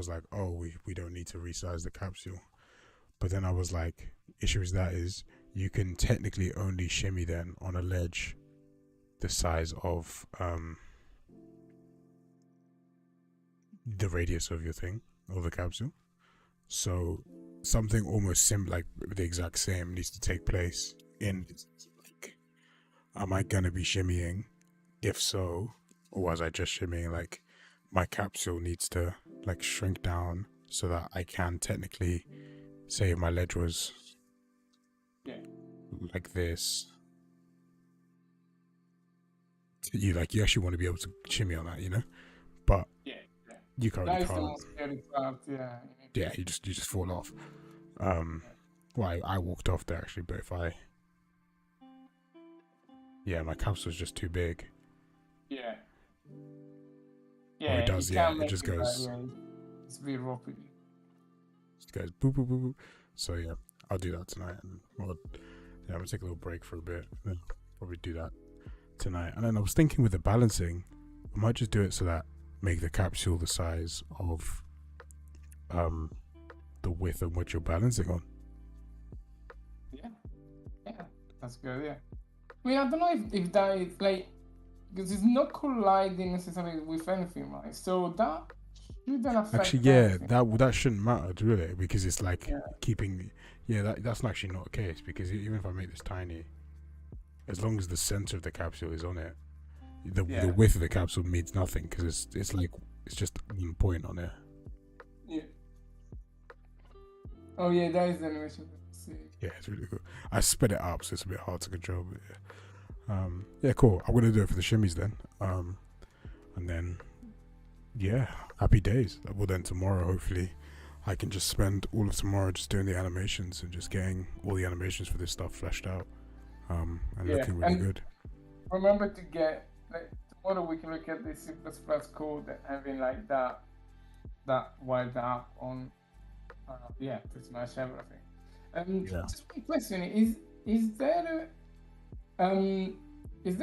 like, oh, we don't need to resize the capsule, but then I was like, issue is that you can technically only shimmy then on a ledge the size of the radius of your thing, of the capsule. So something almost like the exact same needs to take place in like, am I gonna be shimmying? If so, or was I just shimmying? Like my capsule needs to like shrink down so that I can technically say if my ledge was like this. You actually want to be able to shimmy on that, but you currently can't. The most scary part, yeah, you just fall off. Well, I walked off there actually, but my capsule's just too big. Yeah, it does. It just goes. It's very rapid. It goes boop boop boop boop. So yeah, I'll do that tonight, and I'm gonna take a little break for a bit, and then probably do that tonight. And then I was thinking with the balancing, I might just do it so that make the capsule the size of the width on which you're balancing on. Yeah, that's good. Yeah, I mean, I don't know if that is like, because it's not colliding necessarily with anything, right? So that shouldn't affect. Actually, anything. that shouldn't matter really, because it's like keeping. That's actually not the case, because even if I make this tiny, as long as the center of the capsule is on it, the width of the capsule means nothing, because it's just 1 point on it. Yeah. Oh yeah, that is the animation. Yeah, it's really cool. I sped it up, so it's a bit hard to control, but cool. I'm gonna do it for the shimmies then, and then happy days. Well, then tomorrow, hopefully, I can just spend all of tomorrow just doing the animations and just getting all the animations for this stuff fleshed out, and looking really good. Remember to get tomorrow we can look at the C++ code and having like that wired up on pretty much everything. Just one question: is there a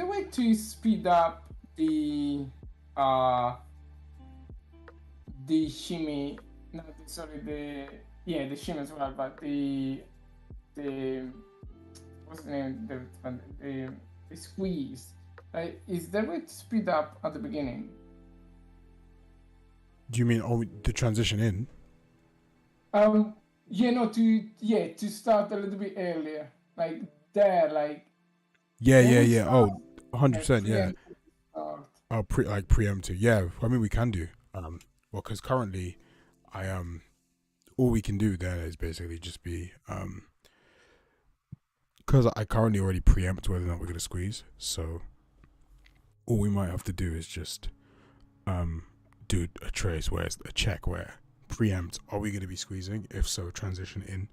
way to speed up the shimmy? The shimmy as well, but the what's the name? The squeeze. Is there a way to speed up at the beginning? Do you mean the transition in? To start a little bit earlier, like there, like. Yeah. 100%. Yeah. Preemptive. Yeah, I mean we can do. Because currently, all we can do there is basically just be because I currently already preempt whether or not we're gonna squeeze. So all we might have to do is just do a trace where it's a check where preempt, are we gonna be squeezing? If so, transition in.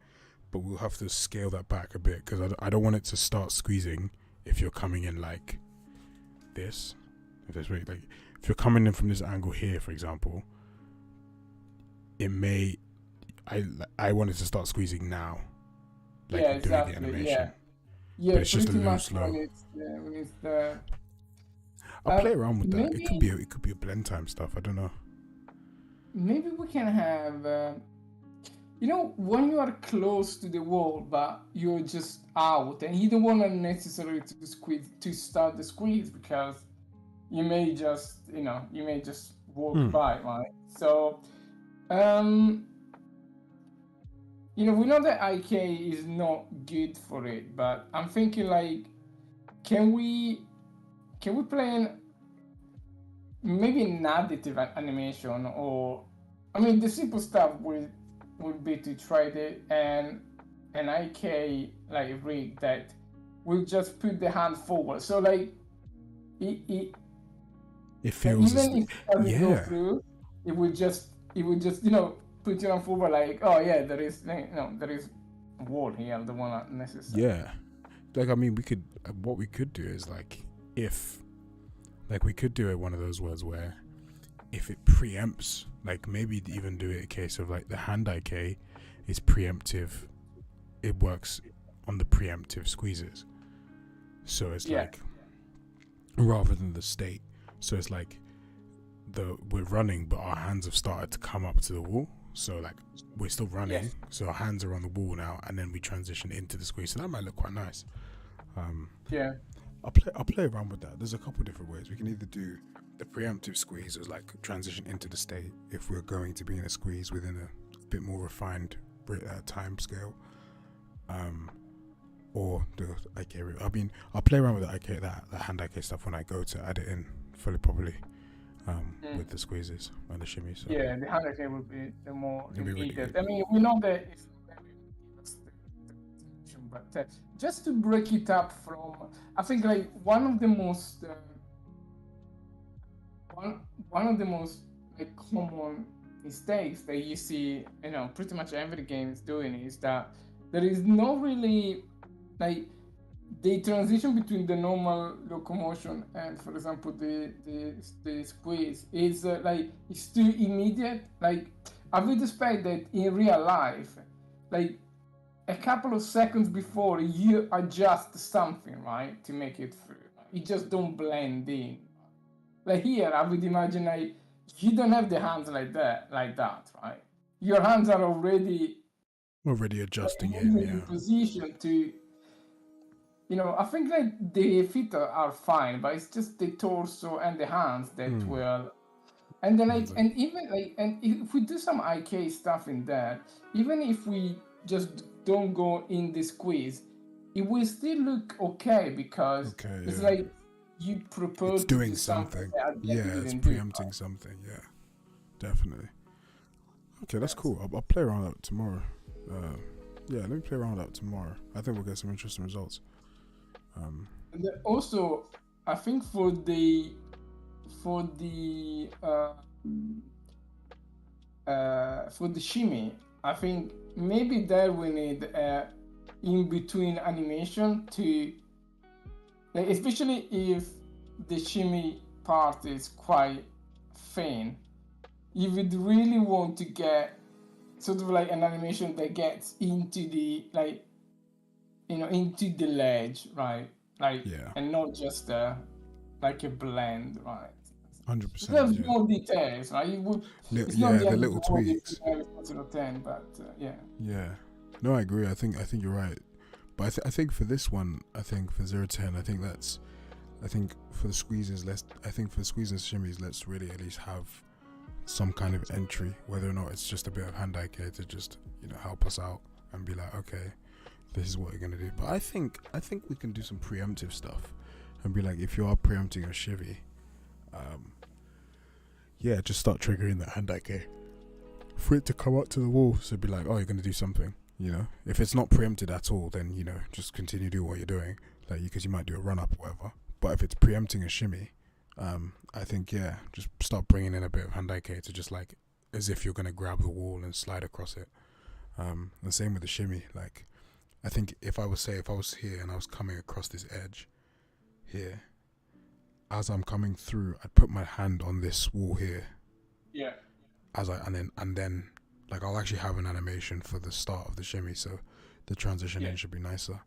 But we'll have to scale that back a bit because I don't want it to start squeezing if you're coming in like this. If there's really, like, if you're coming in from this angle here, for example, it may. I want it to start squeezing now, like Yeah, you're doing exactly. the animation. Yeah, But it's just a pretty little much slow. when it's the I'll play around with that. maybe It could be a blend time stuff. I don't know. maybe we can have you know, when you are close to the wall but you're just out and you don't want to necessarily to start the squeeze because you may just walk by, right? So you know, we know that IK is not good for it, but I'm thinking like, can we play maybe an additive animation, or I mean the simple stuff would be to try an IK like rig that will just put the hand forward. So like it feels even if it doesn't go yeah. through, it would just you know put your hand forward like, oh yeah, there is wall here, the one not necessary. Yeah, like I mean, we could. What we could do is like if, like we could do it one of those words where if it preempts, like maybe even do it a case of like the hand IK is preemptive. It works on the preemptive squeezes, so it's like rather than the state. So it's like we're running, but our hands have started to come up to the wall. So like we're still running, so our hands are on the wall now, and then we transition into the squeeze. So that might look quite nice. I'll play around with that. There's a couple different ways. We can either do the preemptive squeeze as like transition into the state if we're going to be in a squeeze within a bit more refined time scale, or the IK. I mean, I'll play around with the IK, that hand IK stuff when I go to add it in fully properly. With the squeezes and the shimmy. So. Yeah, the hand IK will be the more really immediate. I mean, we know that it's but just to break it up from, I think like one of the most like common mistakes that you see, you know, pretty much every game is doing is that there is no really like the transition between the normal locomotion and, for example, the squeeze is like it's too immediate. Like I would expect that in real life, like a couple of seconds before you adjust something, right, to make it through. You just don't blend in. Like here, I would imagine like you don't have the hands like that, right? Your hands are already adjusting in position to. You know, I think like the feet are fine, but it's just the torso and the hands that will. And then like, and even like, and if we do some IK stuff in there, even if we just don't go in the squeeze, it will still look okay because it's like you propose it's doing something. It's preempting something. Yeah, definitely. Okay, that's cool. I'll play around with that tomorrow. Let me play around with that tomorrow. I think we'll get some interesting results. And then also, I think for the shimmy, I think maybe there we need in between animation to, like, especially if the shimmy part is quite thin, you would really want to get sort of like an animation that gets into the like, you know, into the ledge, right? Like, and not just like a blend, right? 100%. There's more details, right? It's not the little tweaks. But Yeah. No, I agree. I think you're right. But I think for this one, I think for 0-10, I think for the squeezes, and shimmies, let's really at least have some kind of entry, whether or not it's just a bit of hand eye care to just, you know, help us out and be like, okay, this is what we're gonna do. But I think we can do some preemptive stuff and be like, if you are preempting a shivvy, just start triggering that hand eye care for it to come up to the wall. So it'd be like, oh, you're gonna do something. You know, if it's not preempted at all, then you know, just continue doing what you're doing, like because you might do a run up or whatever. But if it's preempting a shimmy, I think just start bringing in a bit of hand-eye to just like as if you're gonna grab the wall and slide across it. The same with the shimmy. Like, I think if I was here and I was coming across this edge here, as I'm coming through, I'd put my hand on this wall here. Yeah. And then like I'll actually have an animation for the start of the shimmy, so the transition in should be nicer.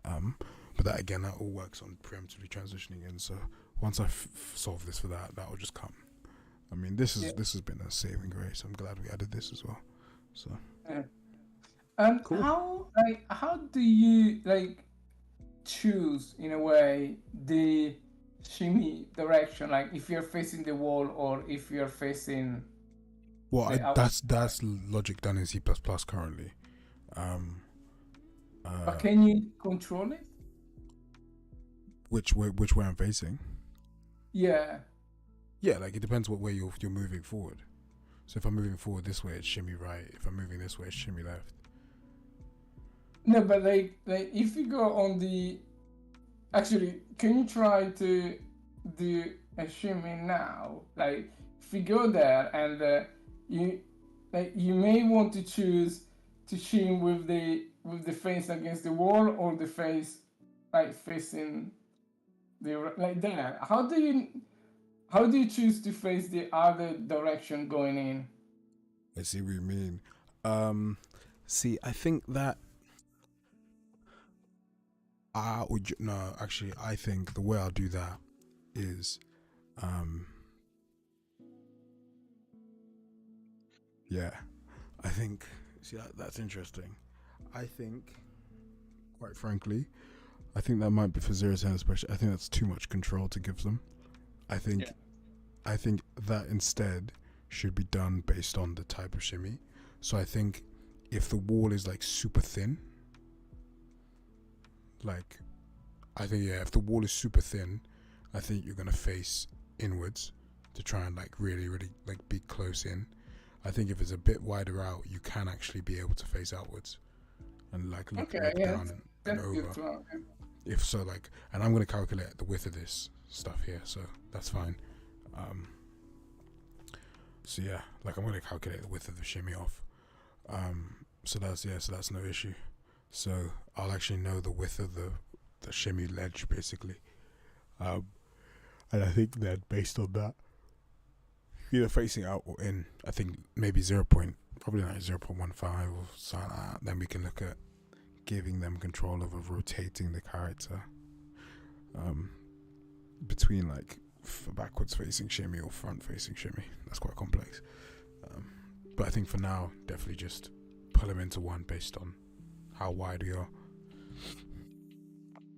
But that again, that all works on preemptively transitioning in. So once I solve this for that will just come. I mean, this has been a saving grace. I'm glad we added this as well. So. Cool. How do you like choose in a way the shimmy direction? Like if you're facing the wall or if you're facing. Well, that's logic done in C++ currently. But can you control it? Which way I'm facing? Yeah. Yeah, like it depends what way you're moving forward. So if I'm moving forward this way, it's shimmy right. If I'm moving this way, it's shimmy left. No, but like if you go on the, actually, can you try to do a shimmy now? Like if you go there and you may want to choose to shim with the face against the wall or the face like facing the like there. How do you choose to face the other direction going in? I see what you mean. See, I think that I think the way I'll do that is I think that's interesting. I think, quite frankly, I think that might be for 0-10 especially. I think that's too much control to give them. I think that instead should be done based on the type of shimmy. So I think if the wall is like super thin, like if the wall is super thin, I think you're gonna face inwards to try and like really like be close in. I think if it's a bit wider out, you can actually be able to face outwards and like look down and over. If so, like, and I'm going to calculate the width of this stuff here, so that's fine. So yeah, like I'm going to calculate the width of the shimmy off. So that's no issue. So I'll actually know the width of the shimmy ledge basically. And I think that based on that, either facing out or in, I think maybe probably like 0.15 or something like that. Then we can look at giving them control over rotating the character between like backwards facing shimmy or front facing shimmy. That's quite complex. But I think for now, definitely just pull them into one based on how wide we are.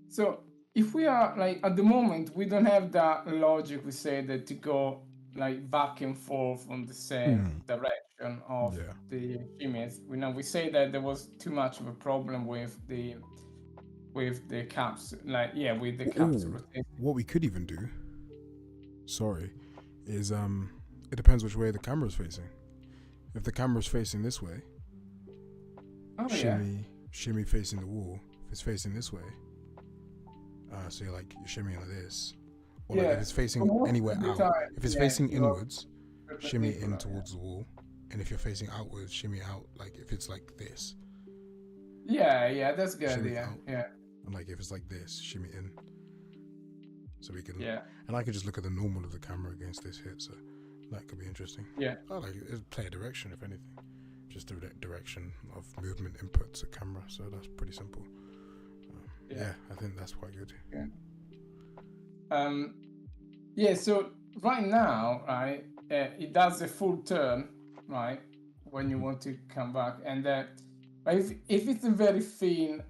So if we are like at the moment, we don't have that logic, we say that to go like back and forth on the same direction of the shimmies. We say that there was too much of a problem with the caps, with the caps rotating. What we could even do, is it depends which way the camera's facing. If the camera's facing this way, shimmy facing the wall. If it's facing this way, so you're shimmying like this. Or like if it's facing anywhere out, if it's facing inwards, shimmy in towards the wall, and if you're facing outwards, shimmy out. Like if it's like this. Yeah, that's good. Shimmy Yeah, out. yeah. And like if it's like this, shimmy in. So we can. Yeah. And I can just look at the normal of the camera against this hit, so that could be interesting. Yeah. I like it. Play a direction, if anything, just the direction of movement input to camera. So that's pretty simple. I think that's quite good. Yeah. So right now, right, it does a full turn, right, when you want to come back, and if it's a very thin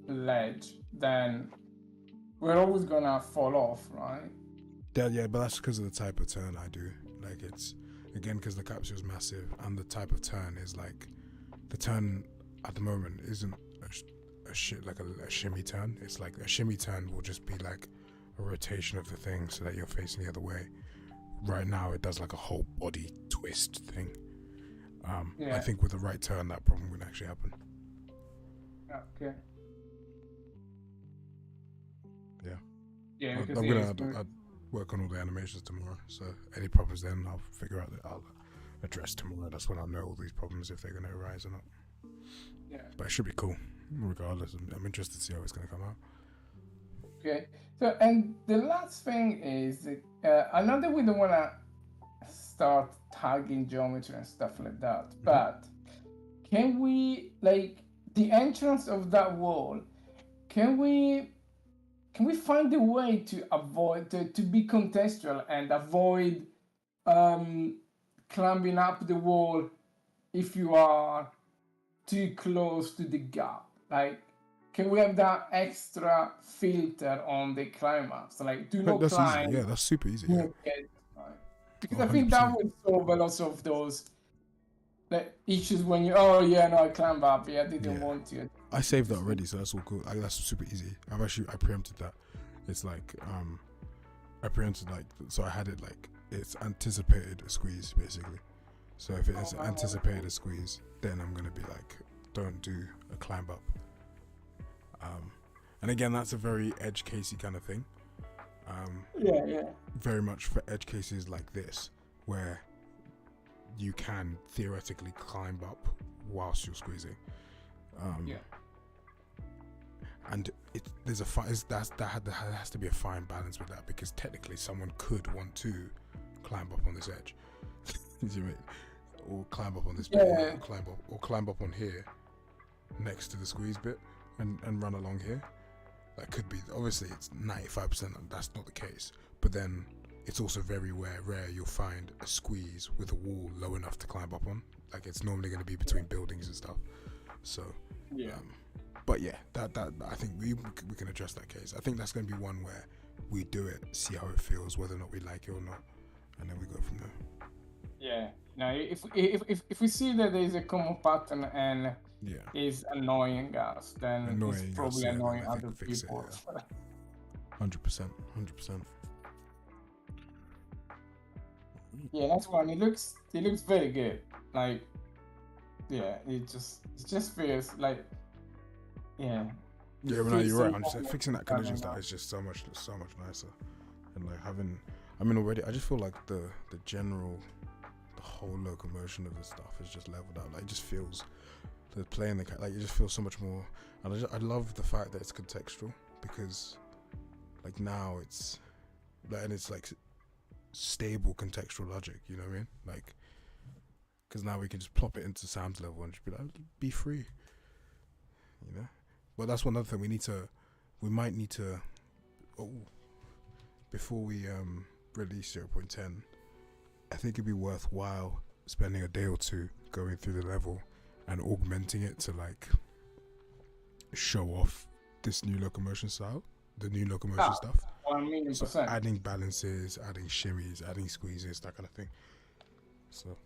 ledge, then we're always gonna fall off, right? Yeah, but that's because of the type of turn I do. Like it's again because the capsule is massive, and the type of turn is like the turn at the moment isn't a shimmy turn. It's like a shimmy turn will just be like a rotation of the thing so that you're facing the other way. Right now it does like a whole body twist thing. I think with the right turn, that problem would actually happen. Okay. Yeah. Yeah, I'm because gonna work on all the animations tomorrow. So any problems then, I'll figure out that I'll address tomorrow. That's when I'll know all these problems if they're gonna arise or not. Yeah. But it should be cool, regardless. I'm interested to see how it's gonna come out. Okay. So, and the last thing is, I know that we don't want to start tagging geometry and stuff like that, but can we, like, the entrance of that wall, can we find a way to avoid, to be contextual and avoid climbing up the wall if you are too close to the gap? Like, can we have that extra filter on the climb ups? Like, do not That's climb. easy. Yeah, that's super easy. Yeah. Because I think that would solve a lot of those issues when you, oh yeah, no, I climbed up. Yeah, I didn't want to. I saved that already, so that's all cool. That's super easy. I preempted that. It's like I preempted like, so I had it like it's anticipated a squeeze basically. So if it is anticipated a squeeze, then I'm gonna be like, don't do a climb up. And again, that's a very edge casey kind of thing. Very much for edge cases like this, where you can theoretically climb up whilst you're squeezing. And there has to be a fine balance with that, because technically someone could want to climb up on this edge, or climb up on this bit, or climb up on here next to the squeeze bit and run along here. That could be, obviously it's 95% that's not the case, but then it's also very rare you'll find a squeeze with a wall low enough to climb up on. Like, it's normally going to be between buildings and stuff. So but yeah, that I think we can address that case. I think that's going to be one where we do it, see how it feels, whether or not we like it or not, and then we go from there. Yeah. Now, if we see that there is a common pattern and is annoying us, then it's probably annoying other people. 100%. Yeah, that's one. It looks very good. Like, yeah, it just feels like, yeah. Yeah, but no, you're right. I'm just fixing that collision stuff is just so much nicer, and like already I just feel like the whole locomotion of the stuff is just leveled out. Like, it just feels, the playing like it just feels so much more. And I love the fact that it's contextual, because like now it's like stable contextual logic. You know what I mean? Like, because now we can just plop it into Sam's level and just be like, be free. You know. But that's one other thing we might need to before we release 0.10, I think it'd be worthwhile spending a day or two going through the level and augmenting it to like show off this new locomotion style, the new locomotion stuff. 1,000,000%. So adding balances, adding shimmies, adding squeezes, that kind of thing. So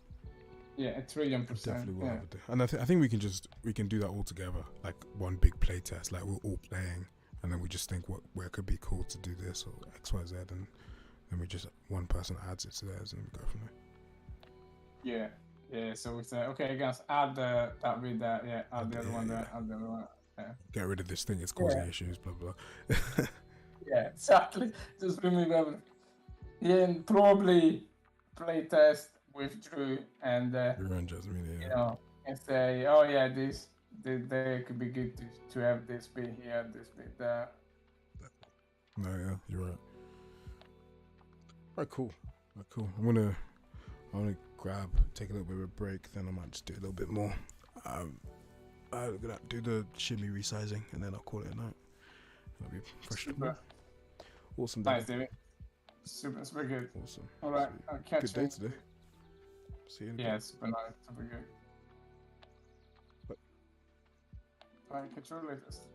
yeah, 1,000,000,000%. Definitely will have a day. And I think we can do that all together, like one big play test, like we're all playing, and then we just think where it could be cool to do this or X, Y, Z, and then we just, one person adds it to theirs and we go from there. Yeah. So we say, okay, guys, add that with that. Yeah, add the other one there. Add the other one. Yeah. Get rid of this thing. It's causing issues. Blah blah. Yeah, exactly. Just remove everything. Yeah, and probably play test with Drew and Jasmine, you know, and say, oh yeah, they could be good to have this bit here, this bit there. No, yeah, you're right. Alright, cool. I'm gonna take a little bit of a break, then I might just do a little bit more. I'm gonna do the shimmy resizing, and then I'll call it a night. That'll be fresh. Awesome. Nice, David. Super good. Awesome. All right, I'll catch you. Good day today. See you in a bit. Yeah, super nice, super good. Bye, catch you later.